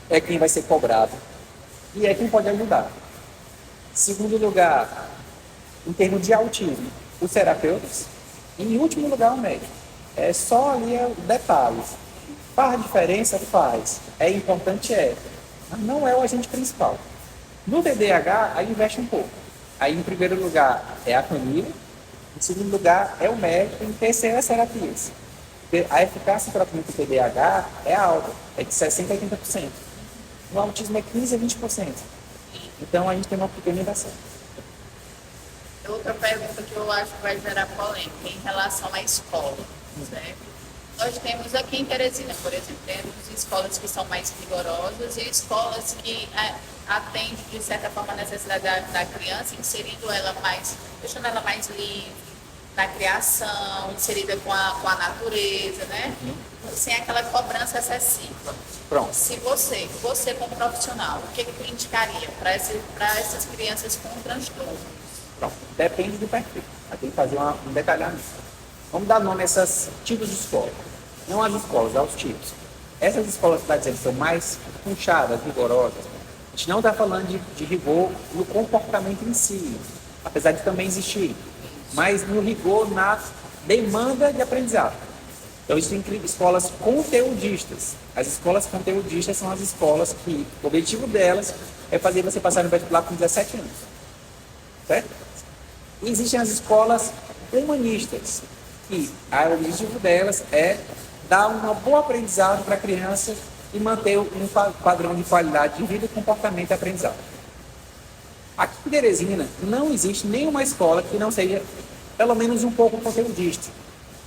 é quem vai ser cobrado e é quem pode ajudar. Segundo lugar, em termos de autismo, os terapeutas. E em último lugar, o médico. É só ali detalhes. Faz diferença? Faz. É importante? É. Mas não é o agente principal. No TDAH, aí investe um pouco. Aí, em primeiro lugar, é a família. Em segundo lugar, é o médico. E em terceiro, as terapias. Porque a eficácia do tratamento do TDAH é alta. É de 60% a 80%. No autismo é 15% a 20%. Então, a gente tem uma pequena inversão. Outra pergunta que eu acho que vai gerar polêmica em relação à escola, certo? Nós temos aqui em Teresina, por exemplo, temos escolas que são mais rigorosas e escolas que atendem, de certa forma, a necessidade da criança, inserindo ela mais, deixando ela mais livre na criação, inserida com a natureza, né? Sem aquela cobrança excessiva. Pronto. Se você como profissional, o que tu indicaria para essas crianças com transtorno? Pronto. Depende do perfil. Aí tem que fazer um detalhamento. Vamos dar nome a esses tipos de escola. Não às escolas, aos tipos. Essas escolas que está dizendo que são mais puxadas, rigorosas, a gente não está falando de rigor no comportamento em si, apesar de também existir, mas no rigor na demanda de aprendizado. Então, isso inclui escolas conteudistas. As escolas conteudistas são as escolas que o objetivo delas é fazer você passar no vestibular com 17 anos. Certo? E existem as escolas humanistas, que o objetivo delas é dar um bom aprendizado para a criança e manter um padrão de qualidade de vida, comportamento e aprendizado. Aqui em Teresina não existe nenhuma escola que não seja pelo menos um pouco conteudista.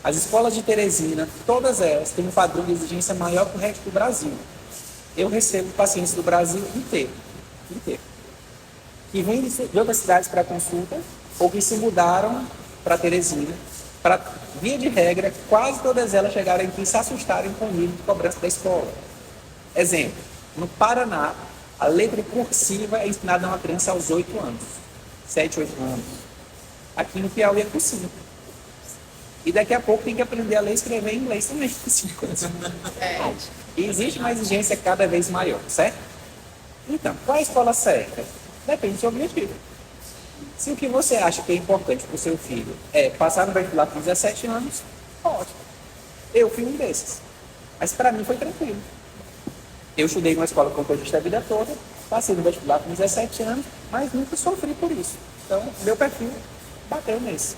As escolas de Teresina, todas elas, têm um padrão de exigência maior que o resto do Brasil. Eu recebo pacientes do Brasil inteiro, que vêm de outras cidades para consulta ou que se mudaram para Teresina. Para via de regra, quase todas elas chegaram aqui e se assustarem com o nível de cobrança da escola. Exemplo, no Paraná, a letra cursiva é ensinada a uma criança aos 8 anos, 7, 8 anos. Aqui no Piauí é cursiva. E daqui a pouco tem que aprender a ler e escrever em inglês também, 5 anos. E existe uma exigência cada vez maior, certo? Então, qual é a escola certa? Depende do seu objetivo. Se o que você acha que é importante para o seu filho é passar no vestibular com 17 anos, ótimo. Eu fui um desses. Mas para mim foi tranquilo. Eu estudei numa escola conteudista a vida toda, passei no vestibular com 17 anos, mas nunca sofri por isso. Então, meu perfil bateu nesse.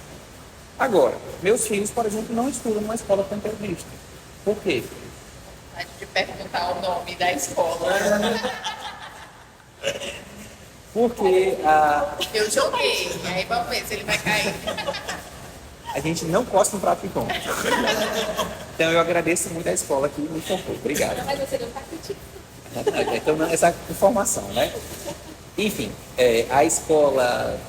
Agora, meus filhos, por exemplo, não estudam numa escola conteudista. Por quê? A gente perguntar o nome da escola. Porque Eu joguei, e aí vamos ver se ele vai cair. a gente não gosta de um prato de pão. Então eu agradeço muito a escola que me focou. Obrigado. Mas você não está criticando. Então, essa informação, né? Enfim, a escola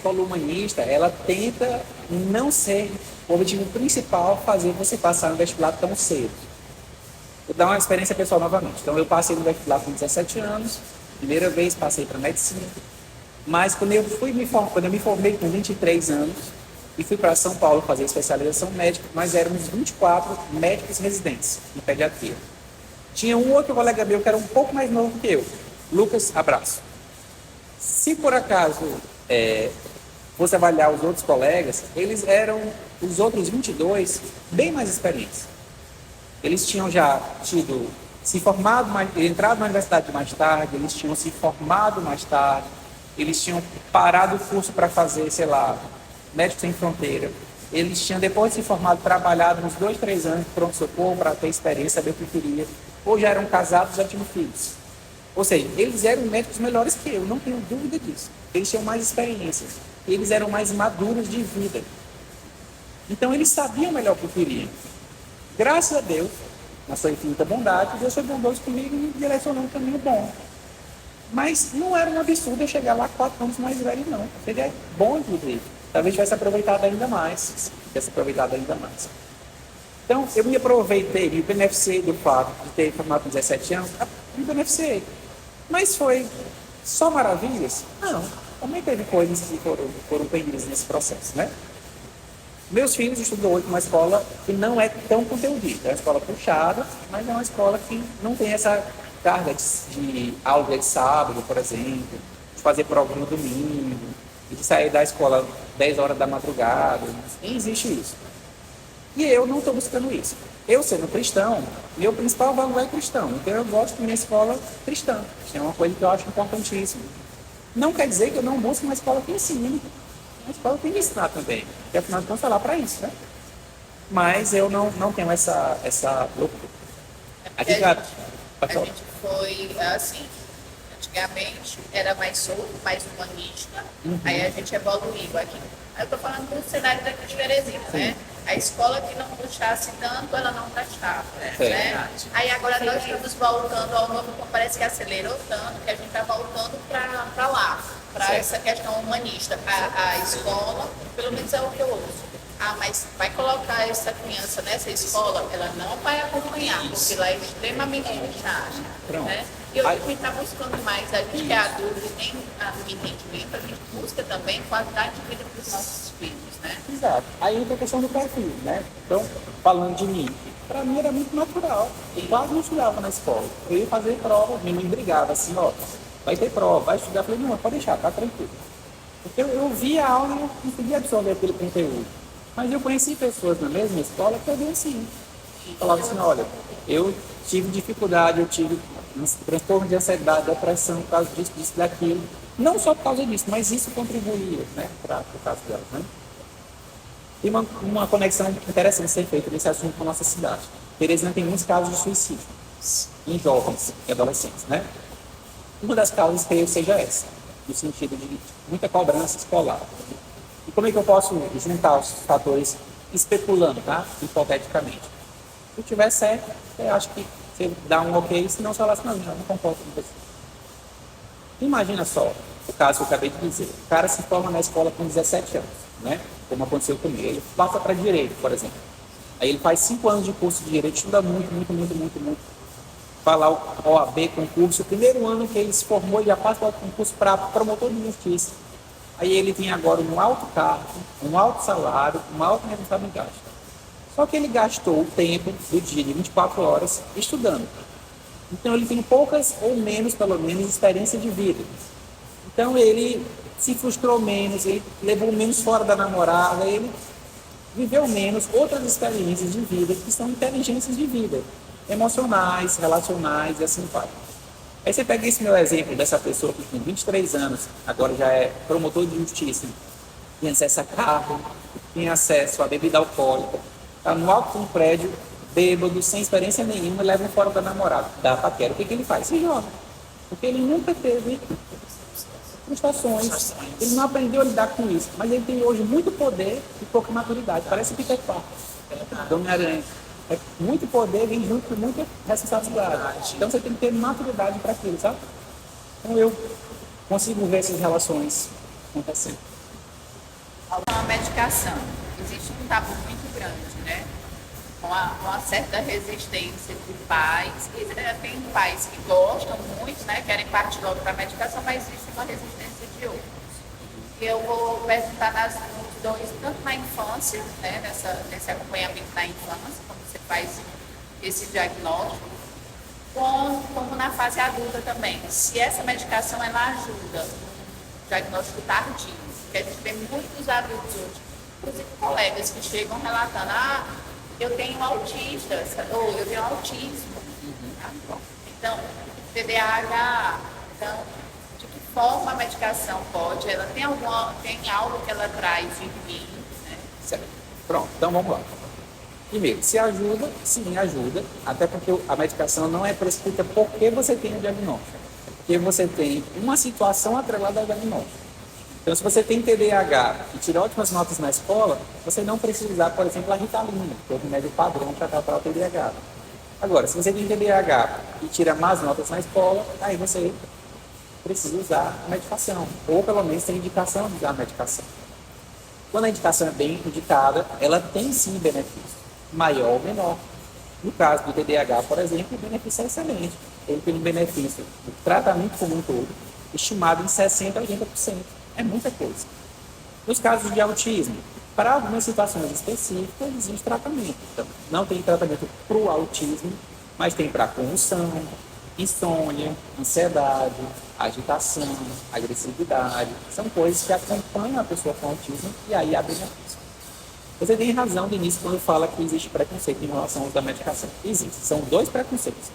humanista, ela tenta não ser o objetivo principal fazer você passar no vestibular tão cedo. Vou dar uma experiência pessoal novamente. Então, eu passei no vestibular com 17 anos, primeira vez passei para medicina, mas quando eu me formei com 23 anos e fui para São Paulo fazer especialização médica, nós éramos 24 médicos residentes em pediatria. Tinha um outro colega meu que era um pouco mais novo que eu, Lucas, abraço. Se por acaso fosse avaliar os outros colegas, eles eram, os outros 22, bem mais experientes. Eles tinham já entrado na universidade mais tarde, eles tinham se formado mais tarde, eles tinham parado o curso para fazer, sei lá, Médicos Sem Fronteira. eles tinham, depois de se formado, trabalhado uns 2, 3 anos de pronto-socorro para ter experiência, saber o que queria. Ou já eram casados, já tinham filhos. Ou seja, eles eram médicos melhores que eu, não tenho dúvida disso. Eles tinham mais experiências. Eles eram mais maduros de vida. Então, eles sabiam melhor o que queriam. Graças a Deus, na sua infinita bondade, Deus foi bondoso comigo e me direcionou um caminho bom. Mas não era um absurdo eu chegar lá 4 anos mais velho, não. Seria bom, inclusive. Talvez tivesse aproveitado ainda mais. Então, eu me aproveitei, me beneficiei do fato de ter formado com 17 anos, me beneficiei. Mas foi só maravilhas? Não. Também teve coisas que foram perdidas nesse processo, né? Meus filhos estudam hoje numa escola que não é tão conteudista. É uma escola puxada, mas é uma escola que não tem essa carga de aula de sábado, por exemplo, de fazer prova no domingo, de sair da escola 10 horas da madrugada. Nem existe isso. E eu não estou buscando isso. Eu, sendo cristão, meu principal valor é cristão. Então eu gosto de minha escola cristã. Isso é uma coisa que eu acho importantíssima. Não quer dizer que eu não busque uma escola que ensine. Uma escola tem que ensinar também. Porque afinal de contas, lá para isso, né? Mas eu não tenho essa loucura. Aqui, cara, a gente foi assim, antigamente era mais solto, mais humanista, aí a gente evoluiu aqui. Aí eu tô falando do cenário daqui de Teresina, né? A escola que não puxasse tanto, ela não prestava, né? Aí agora nós estamos voltando ao novo, parece que acelerou tanto, que a gente está voltando para lá, para essa questão humanista. A escola, pelo menos é o que eu ouço. Ah, mas vai colocar essa criança nessa escola, ela não vai acompanhar, porque lá é extremamente puxada, né? E hoje a gente está buscando mais, a gente que é adulto e tem o entendimento, a gente busca também qualidade de vida para os nossos filhos, né? Exato. Aí entra a questão do perfil, né? Então, falando de mim, para mim era muito natural. Eu quase não estudava na escola. Eu ia fazer prova, minha mãe brigava assim, ó, vai ter prova, vai estudar. Eu falei, não, pode deixar, tá tranquilo. Porque eu via a aula e eu conseguia absorver aquele conteúdo. Mas eu conheci pessoas na mesma escola que eu dei assim. Falavam assim, olha, eu tive dificuldade, eu tive um transtorno de ansiedade, depressão, por causa disso, disso, daquilo. Não só por causa disso, mas isso contribuía, né, para o caso delas, né? Tem uma conexão interessante a ser feita nesse assunto com a nossa cidade. Teresina tem muitos casos de suicídio em jovens e adolescentes, né? Uma das causas, creio, seja essa, no sentido de muita cobrança escolar. E como é que eu posso juntar os fatores especulando, tá? Hipoteticamente. Se tiver certo, eu acho que você dá um ok, senão você fala assim, não concordo com você. Imagina só o caso que eu acabei de dizer. O cara se forma na escola com 17 anos, né? Como aconteceu comigo. Ele passa para direito, por exemplo. Aí ele faz 5 anos de curso de direito, estuda muito. Vai lá o OAB, concurso. O primeiro ano que ele se formou, ele já passa o concurso para promotor de justiça. Aí ele tem agora um alto cargo, um alto salário, uma alta responsabilidade. Só que ele gastou o tempo do dia de 24 horas estudando. Então ele tem poucas ou menos, pelo menos, experiência de vida. Então ele se frustrou menos, ele levou menos fora da namorada, ele viveu menos outras experiências de vida que são inteligências de vida, emocionais, relacionais e assim vai. Aí você pega esse meu exemplo dessa pessoa que tem 23 anos, agora já é promotor de justiça, tem acesso a carro, tem acesso a bebida alcoólica, está no alto de um prédio, bêbado, sem experiência nenhuma, leva fora da namorada, da paquera. O que ele faz? Se joga. Porque ele nunca teve frustrações, ele não aprendeu a lidar com isso, mas ele tem hoje muito poder e pouca maturidade. Parece Peter Parker, do Homem-Aranha. É muito poder vem junto com muita responsabilidade. Então você tem que ter maturidade para aquilo, sabe? Então eu consigo ver essas relações acontecendo. A medicação. Existe um tabu muito grande, né? Uma certa resistência de pais. E tem pais que gostam muito, né? Querem partir logo para a medicação, mas existe uma resistência de outros. E eu vou perguntar nos dois, tanto na infância, né? Nesse acompanhamento na infância, como você faz esse diagnóstico, como na fase adulta também. Se essa medicação ela ajuda no diagnóstico tardio, porque a gente tem muitos adultos hoje, inclusive colegas que chegam relatando, eu tenho autista, ou eu tenho autismo. Então, TDAH, então, de que forma a medicação pode, ela tem algo que ela traz de mim, né? Certo. Pronto, então vamos lá. Primeiro, se ajuda, sim, ajuda, até porque a medicação não é prescrita porque você tem o diagnóstico, porque você tem uma situação atrelada ao diagnóstico. Então, se você tem TDAH e tira ótimas notas na escola, você não precisa usar, por exemplo, a Ritalina, que é o remédio padrão para tratar o TDAH. Agora, se você tem TDAH e tira más notas na escola, aí você precisa usar a medicação, ou pelo menos tem indicação de usar a medicação. Quando a indicação é bem indicada, ela tem sim benefício, maior ou menor. No caso do TDAH, por exemplo, o benefício é excelente. Ele tem um benefício do tratamento como um todo, estimado em 60% a 80%. É muita coisa. Nos casos de autismo, para algumas situações específicas, existe tratamento. Então, não tem tratamento para o autismo, mas tem para convulsão, insônia, ansiedade, agitação, agressividade. São coisas que acompanham a pessoa com autismo e aí há benefício. Você tem razão de início quando fala que existe preconceito em relação ao uso da medicação. Existe. São dois preconceitos.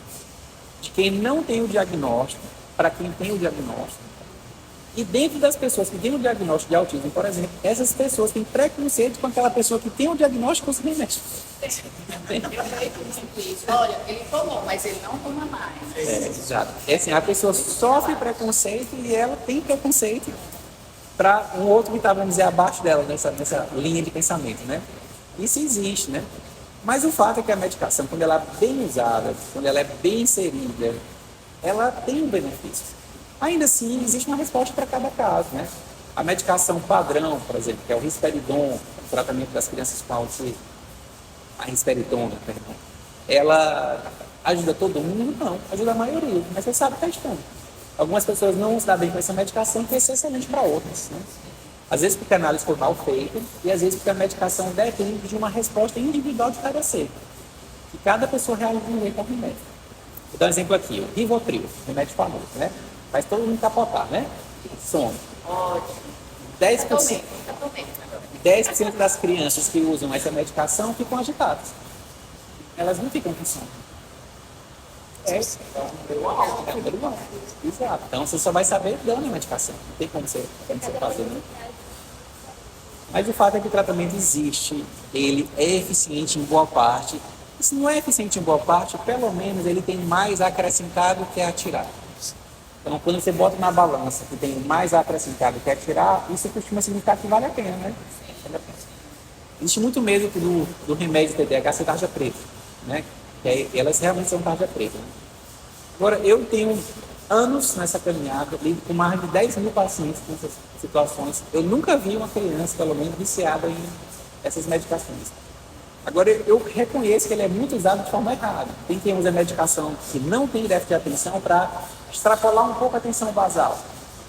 De quem não tem o diagnóstico para quem tem o diagnóstico. E dentro das pessoas que têm o diagnóstico de autismo, por exemplo, essas pessoas têm preconceito com aquela pessoa que tem o diagnóstico com os remédios. Olha, ele tomou, mas ele não toma mais. Exato. É assim, a pessoa sofre preconceito e ela tem preconceito para um outro que está, vamos dizer, abaixo dela, nessa linha de pensamento, né? Isso existe, né? Mas o fato é que a medicação, quando ela é bem usada, quando ela é bem inserida, ela tem um benefício. Ainda assim, existe uma resposta para cada caso, né? A medicação padrão, por exemplo, que é o risperidon, o tratamento das crianças com autismo, a risperidona, perdão, ela ajuda todo mundo? Não, ajuda a maioria, mas você sabe que é estranho. Algumas pessoas não se dão bem com essa medicação que vai ser excelente para outras, né? Às vezes porque a análise foi mal feita e às vezes porque a medicação depende de uma resposta individual de cada ser. Que cada pessoa reage de um jeito ao remédio. Vou dar um exemplo aqui, o Rivotril, remédio famoso, né? Faz todo mundo capotar, né? Sono. Ótimo. 10%, 10% das crianças que usam essa medicação ficam agitadas. Elas não ficam com sono. É um número alto. Exato. Então você só vai saber dando a medicação. Não tem como você fazer, né? Mas o fato é que o tratamento existe, ele é eficiente em boa parte. E se não é eficiente em boa parte, pelo menos ele tem mais acrescentado que a tirar. Então, quando você bota na balança que tem mais acrescentado que a tirar, isso costuma significar que vale a pena, né? Vale a pena. Existe muito medo do remédio TDAH ser tarja preta, né? Que elas realmente são tarja preta. Né? Agora, eu tenho anos nessa caminhada, lido com mais de 10 mil pacientes nessas situações. Eu nunca vi uma criança, pelo menos, viciada em essas medicações. Agora, eu reconheço que ele é muito usado de forma errada. Tem quem usa medicação que não tem déficit de atenção para extrapolar um pouco a atenção basal.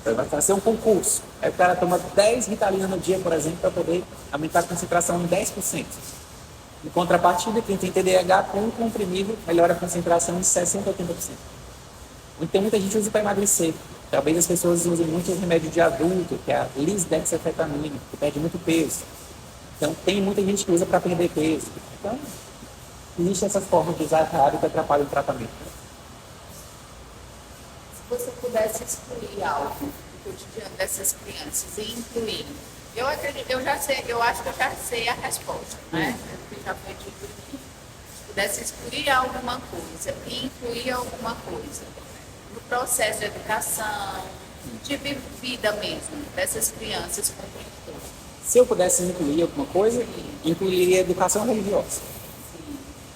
Vai fazer um concurso. Aí o cara toma 10 Ritalina no dia, por exemplo, para poder aumentar a concentração em 10%. Em contrapartida, quem tem TDAH com um comprimido melhora a concentração em 60% a 80%. Então, muita gente usa para emagrecer. Talvez as pessoas usem muito o remédio de adulto, que é a lisdexafetamina, que perde muito peso. Então, tem muita gente que usa para perder peso. Então, existem essas formas de usar errado que atrapalham o tratamento. Se você pudesse excluir algo do cotidiano dessas crianças e incluir, eu acredito, eu acho que eu já sei a resposta, né? Porque já foi dito aqui. Se pudesse excluir alguma coisa e incluir alguma coisa no processo de educação, de vida mesmo, dessas crianças com transtorno. Se eu pudesse incluir alguma coisa, incluiria a educação religiosa.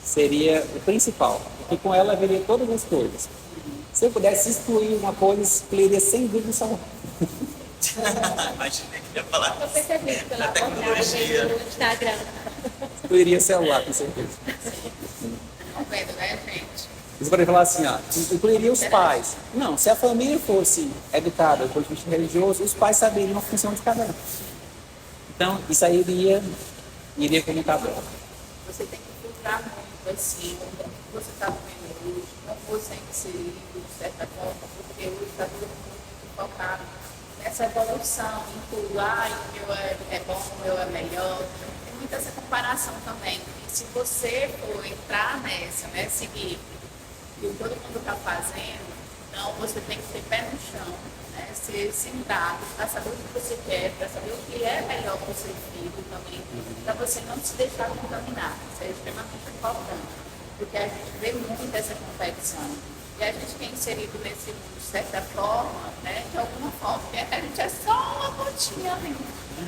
Seria o principal, porque com ela viria todas as coisas. Se eu pudesse excluir uma coisa, excluiria sem dúvida o celular. Imaginei que ia falar Eu percebi pela abordagem do Instagram. Excluiria o celular, com certeza. Estão vendo, né, gente? Você pode falar assim, ó, incluiria os pais. Não, se a família fosse educada do ponto de vista religioso, os pais saberiam a função de cada um. Então, isso aí iria como tabela. Você tem que filtrar muito assim, o que você está vendo hoje, como você é inserido, de certa forma, porque hoje está todo mundo muito focado nessa evolução, em tudo. O meu é bom, o meu é melhor. Tem muita essa comparação também. E se você for entrar nessa, né, seguir o que todo mundo está fazendo, Então, você tem que ter pé no chão, né? Ser centrado para saber o que você quer, para saber o que é melhor para o seu filho também, para você não se deixar contaminar. Isso é extremamente importante, porque a gente vê muito essa competição. E a gente que é inserido nesse mundo, de certa forma, né? De alguma forma, porque a gente é só uma gotinha ali.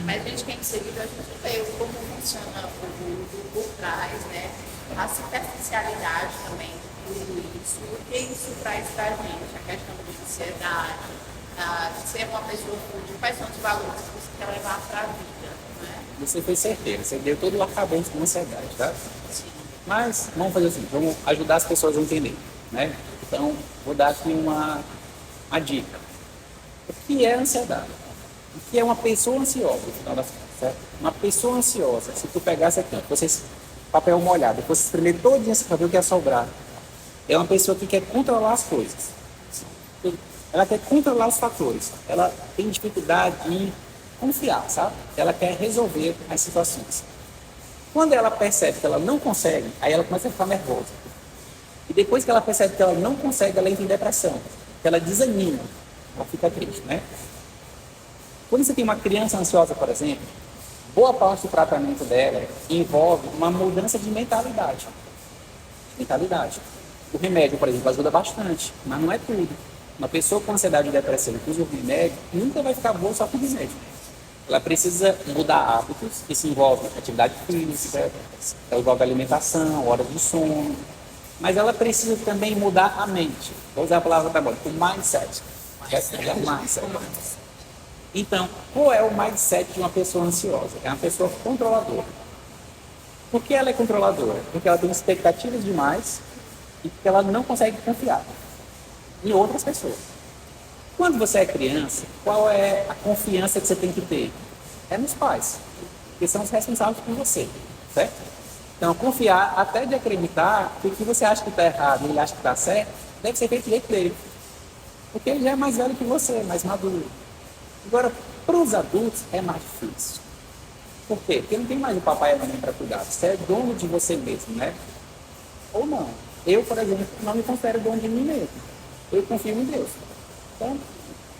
Mas a gente que é inserido, a gente vê como funciona o mundo por trás, né? A superficialidade também de tudo isso, o que isso traz para a gente, a questão de ansiedade, de ser uma pessoa rude, quais são os valores que você quer levar para a vida, né? Você foi certeiro, você deu todo o arcabouço com ansiedade, tá? Sim. Mas vamos fazer assim, vamos ajudar as pessoas a entenderem, né? Então, vou dar aqui uma dica. O que é ansiedade? O que é uma pessoa ansiosa, no final das contas, certo? Uma pessoa ansiosa, se tu pegasse aqui, vocês, papel molhado, você espremer todinho esse papel que ia sobrar, é uma pessoa que quer controlar as coisas. Ela quer controlar os fatores. Ela tem dificuldade em confiar, sabe? Ela quer resolver as situações. Quando ela percebe que ela não consegue, aí ela começa a ficar nervosa. E depois que ela percebe que ela não consegue, ela entra em depressão. Ela desanima, ela fica triste, né? Quando você tem uma criança ansiosa, por exemplo, boa parte do tratamento dela envolve uma mudança de mentalidade. O remédio, por exemplo, ajuda bastante, mas não é tudo. Uma pessoa com ansiedade e depressão que usa o remédio nunca vai ficar boa só com o remédio. Ela precisa mudar hábitos, que se envolvem atividade física, envolve alimentação, horas de sono, mas ela precisa também mudar a mente. Vou usar a palavra da moda, o mindset. Então, qual é o mindset de uma pessoa ansiosa? É uma pessoa controladora. Por que ela é controladora? Porque ela tem expectativas demais e porque ela não consegue confiar em outras pessoas. Quando você é criança, qual é a confiança que você tem que ter? É nos pais, que são os responsáveis por você, certo? Então, confiar até de acreditar que o que você acha que está errado e ele acha que está certo, deve ser feito do jeito dele. Porque ele já é mais velho que você, mais maduro. Agora, para os adultos é mais difícil. Por quê? Porque não tem mais o papai e a mamãe para cuidar. Você é dono de você mesmo, né? Ou não. Eu, por exemplo, não me considero dono de mim mesmo. Eu confio em Deus. Então,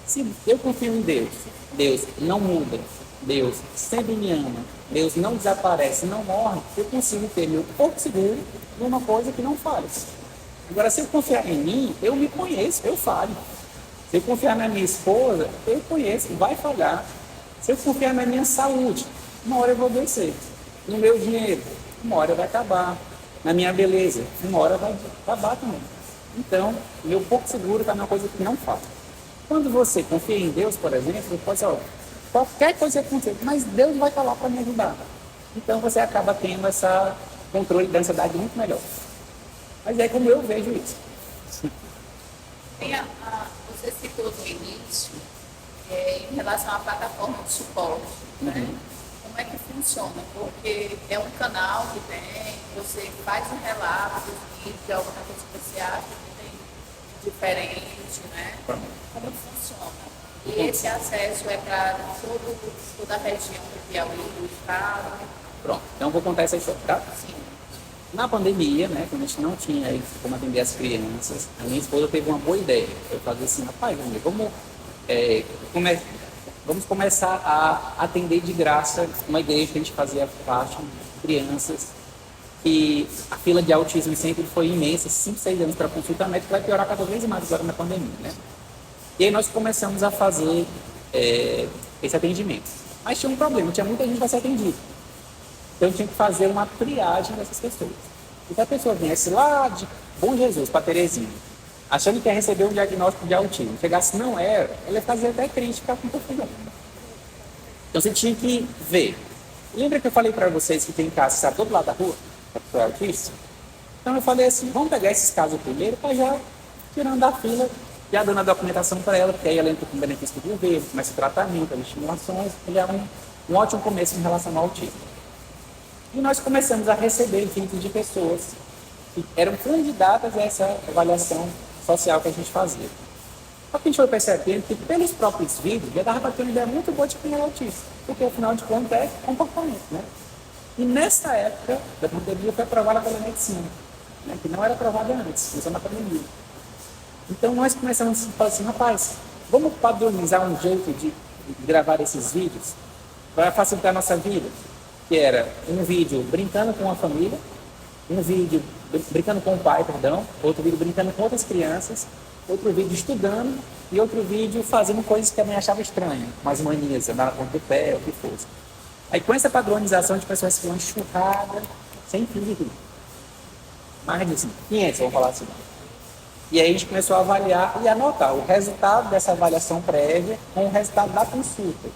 se eu confio em Deus, Deus não muda, Deus sempre me ama, Deus não desaparece, não morre, eu consigo ter meu porto seguro numa coisa que não faz. Agora, se eu confiar em mim, eu me conheço, eu falho. Se eu confiar na minha esposa, eu conheço, vai falhar. Se eu confiar na minha saúde, uma hora eu vou adoecer. No meu dinheiro, uma hora vai acabar. Na minha beleza, uma hora vai acabar também. Então, meu porto seguro está numa coisa que não falta. Quando você confia em Deus, por exemplo, você pode dizer, qualquer coisa que acontecer, mas Deus vai estar lá para me ajudar. Então, você acaba tendo esse controle da ansiedade muito melhor. Mas é como eu vejo isso. Você citou no início, em relação à plataforma de suporte, né? Como é que funciona? Porque é um canal que tem, você faz um relato de alguma coisa que você acha que tem diferente, né? Como funciona? E esse acesso é para toda a região do Piauí, do estado? Pronto, então eu vou contar essa história, tá? Sim. Na pandemia, né, quando a gente não tinha aí como atender as crianças, a minha esposa teve uma boa ideia. Eu falei assim, rapaz, vamos começar a atender de graça uma igreja que a gente fazia parte de crianças, que a fila de autismo sempre foi imensa, 5, 6 anos para consulta médica, vai piorar cada vez mais agora na pandemia, né? E aí nós começamos a fazer esse atendimento. Mas tinha um problema, tinha muita gente para ser atendida. Então tinha que fazer uma triagem dessas pessoas. E se a pessoa viesse lá de Bom Jesus para Terezinha, achando que ia receber um diagnóstico de autismo, chegasse não era, ela ia fazer até triste, ficar com confusão. Então você tinha que ver. Lembra que eu falei para vocês que tem casos que está todo lado da rua, a pessoa é autista? Então eu falei assim, vamos pegar esses casos primeiro para já tirando da fila, já dando a documentação para ela, porque aí ela entra com benefício do governo, começa o tratamento, as estimulações, ele é um ótimo começo em relação ao autismo. E nós começamos a receber vídeos de pessoas que eram candidatas a essa avaliação social que a gente fazia. Só que a gente foi percebendo que pelos próprios vídeos já dava para ter uma ideia muito boa de quem era autista, porque afinal de contas é comportamento, né? E nessa época da pandemia foi aprovada pela medicina, né? Que não era aprovada antes, começou na pandemia. Então nós começamos a falar assim, rapaz, vamos padronizar um jeito de gravar esses vídeos para facilitar a nossa vida, que era um vídeo brincando com a família, um vídeo brincando com o pai, perdão, outro vídeo brincando com outras crianças, outro vídeo estudando e outro vídeo fazendo coisas que a mãe achava estranha, umas manias, andar na ponta do pé, o que fosse. Aí com essa padronização de pessoas que uma enxurrada, sem fim de rir. Mais de 500, vamos falar assim. E aí a gente começou a avaliar e anotar o resultado dessa avaliação prévia com o resultado da consulta.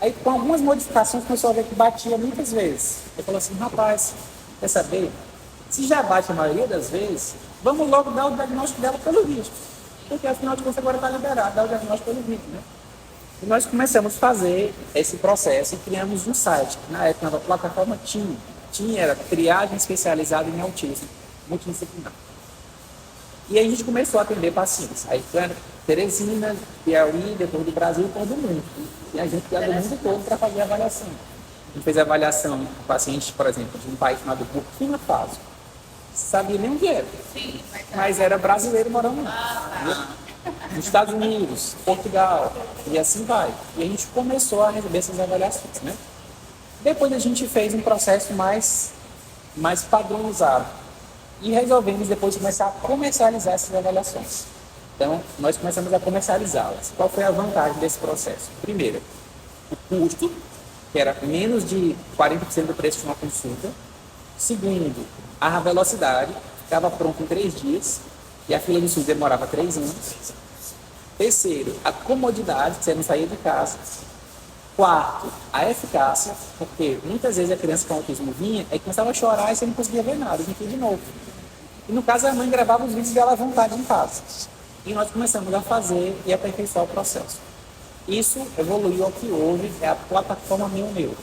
Aí com algumas modificações começou a ver que batia muitas vezes. Eu falei assim, rapaz, quer saber? Se já bate a maioria das vezes, vamos logo dar o diagnóstico dela pelo vídeo. Porque afinal de contas agora está liberado, dar o diagnóstico pelo vídeo, né? E nós começamos a fazer esse processo e criamos um site. Na época, na plataforma TIM era triagem especializada em autismo, multidisciplinar. E aí a gente começou a atender pacientes. Aí foi Teresina, Piauí, depois do Brasil e todo mundo. E a gente ia do mundo todo para fazer a avaliação. A gente fez a avaliação de pacientes, por exemplo, de um país chamado Burkina Faso. Sabia nem onde era. Sim, Mas era brasileiro morando lá. Nos Estados Unidos, Portugal, e assim vai. E a gente começou a receber essas avaliações, né? Depois a gente fez um processo mais padronizado. E resolvemos depois começar a comercializar essas avaliações. Então, nós começamos a comercializá-las. Qual foi a vantagem desse processo? Primeiro, o custo, que era menos de 40% do preço de uma consulta. Segundo, a velocidade, ficava pronto em 3 dias, e a fila do SUS demorava 3 anos. Terceiro, a comodidade, você não saía de casa. Quarto, a eficácia, porque muitas vezes a criança com autismo vinha e começava a chorar e você não conseguia ver nada, a gente ia de novo. E no caso a mãe gravava os vídeos dela à vontade em casa. E nós começamos a fazer e aperfeiçoar o processo. Isso evoluiu ao que hoje é a plataforma Meu Neuro.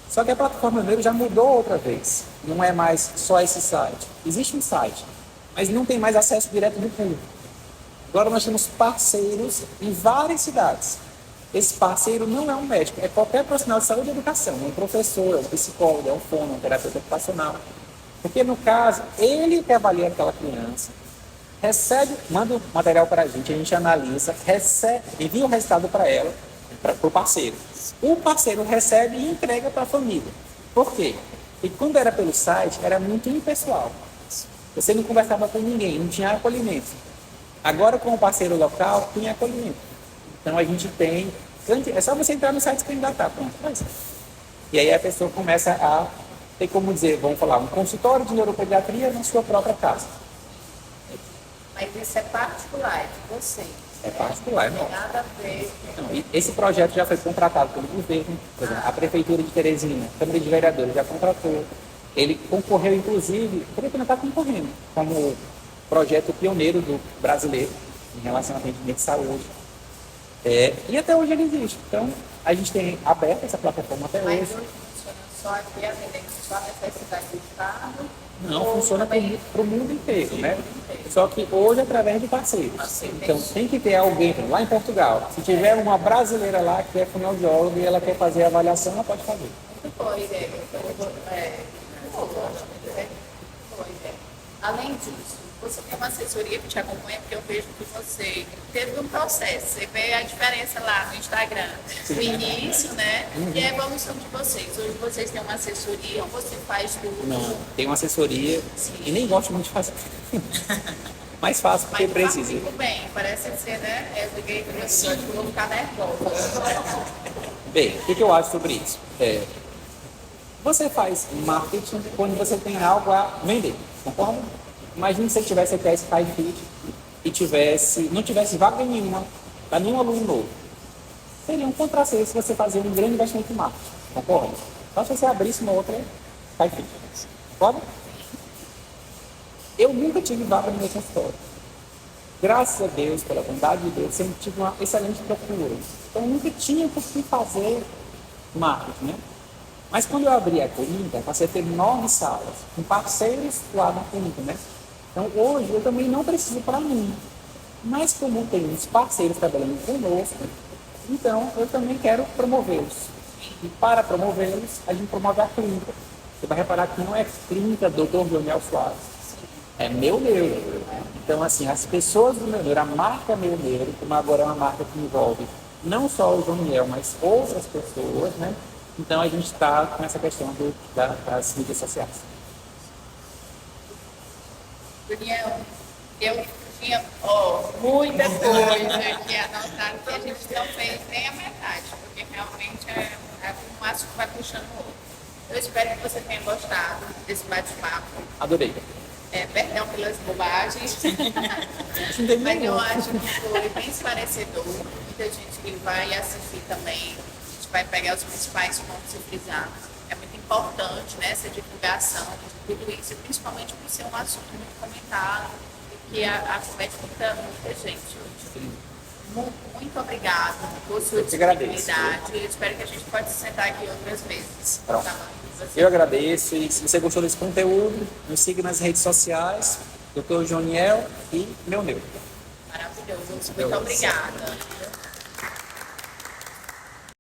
Só que a plataforma Neuro já mudou outra vez. Não é mais só esse site. Existe um site, mas não tem mais acesso direto do público. Agora nós temos parceiros em várias cidades. Esse parceiro não é um médico, é qualquer profissional de saúde e educação, um professor, um psicólogo, um fono, um terapeuta ocupacional. Porque no caso, ele que avalia aquela criança, recebe, manda o material para a gente analisa, recebe, envia o resultado para ela, para o parceiro. O parceiro recebe e entrega para a família. Por quê? Porque quando era pelo site, era muito impessoal. Você não conversava com ninguém, não tinha acolhimento. Agora com o parceiro local, tem acolhimento. Então a gente tem, é só você entrar no site e se candidatar, pronto. E aí a pessoa começa a ter como dizer, vamos falar, um consultório de neuropediatria na sua própria casa. Mas isso é particular, é de vocês. É particular, Não não. tem nada a ver. Não, e esse projeto já foi contratado pelo governo, por exemplo, a Prefeitura de Teresina, a Câmara de Vereadores já contratou. Ele concorreu, inclusive, por que não está concorrendo, como projeto pioneiro do brasileiro em relação ao atendimento de saúde. E até hoje ele existe. Então, a gente tem aberto essa plataforma até Mas hoje. hoje funciona só aqui, atendendo só a necessidade do Estado? Não, ou funciona também para o mundo inteiro, né? Só que hoje é através de parceiros. Então, tem que ter alguém lá em Portugal. Se tiver uma brasileira lá que é fonoaudióloga e ela quer fazer a avaliação, ela pode fazer. muito boa ideia. Boa ideia. Além disso, você tem uma assessoria que te acompanha, porque eu vejo que você teve um processo. Você vê a diferença lá no Instagram, do início, né? E a evolução de vocês. Hoje vocês têm uma assessoria ou você faz tudo? Não, tem uma assessoria e nem gosto muito de fazer. Mais fácil porque Mas precisa. muito bem, parece ser, né? Eu liguei para você, acho que eu vou ficar nervosa. Bem, o que eu acho sobre isso? Você faz marketing quando você tem algo a vender, concorda? Imagina se você tivesse até esse Fit e não tivesse vaga nenhuma para nenhum aluno novo. Seria um contrassenso você fazer um grande investimento em marketing, concorda? Só se você abrisse uma outra Fit, concorda? Eu nunca tive vaga no meu consultório. Graças a Deus, pela bondade de Deus, sempre tive uma excelente procura. Então eu nunca tinha por que fazer marketing, né? Mas quando eu abri a clínica, passei a ter 9 salas, com parceiros lá na clínica, né? Então hoje eu também não preciso para mim. Mas como tem uns parceiros trabalhando conosco, então eu também quero promovê-los. E para promovê-los, a gente promove a clínica. Você vai reparar que não é clínica Dr. Leonel Soares. É Meu Neuro. Então, assim, as pessoas do Meu Neuro, a marca Meu Neuro, como agora é uma marca que envolve não só o Joniel, mas outras pessoas, né? Então, a gente está com essa questão das mídias sociais. Daniel, eu tinha muita coisa que anotar que a gente não fez nem a metade, porque realmente um assunto vai puxando o outro. Eu espero que você tenha gostado desse bate-papo. Adorei. Perdão pelas bobagens, mas eu acho que foi bem esclarecedor. Muita gente que vai assistir também, a gente vai pegar os principais pontos e frisar. É muito importante, né, essa divulgação de tudo isso, principalmente por ser um assunto muito comentado e que acomete muita gente hoje. Muito obrigada por sua disponibilidade. Eu espero que a gente possa se sentar aqui outras vezes. Pronto. Tá? Eu agradeço e se você gostou desse conteúdo, nos siga nas redes sociais, Dr. Joniel e Meu Neuro. Maravilhoso. Muito obrigada.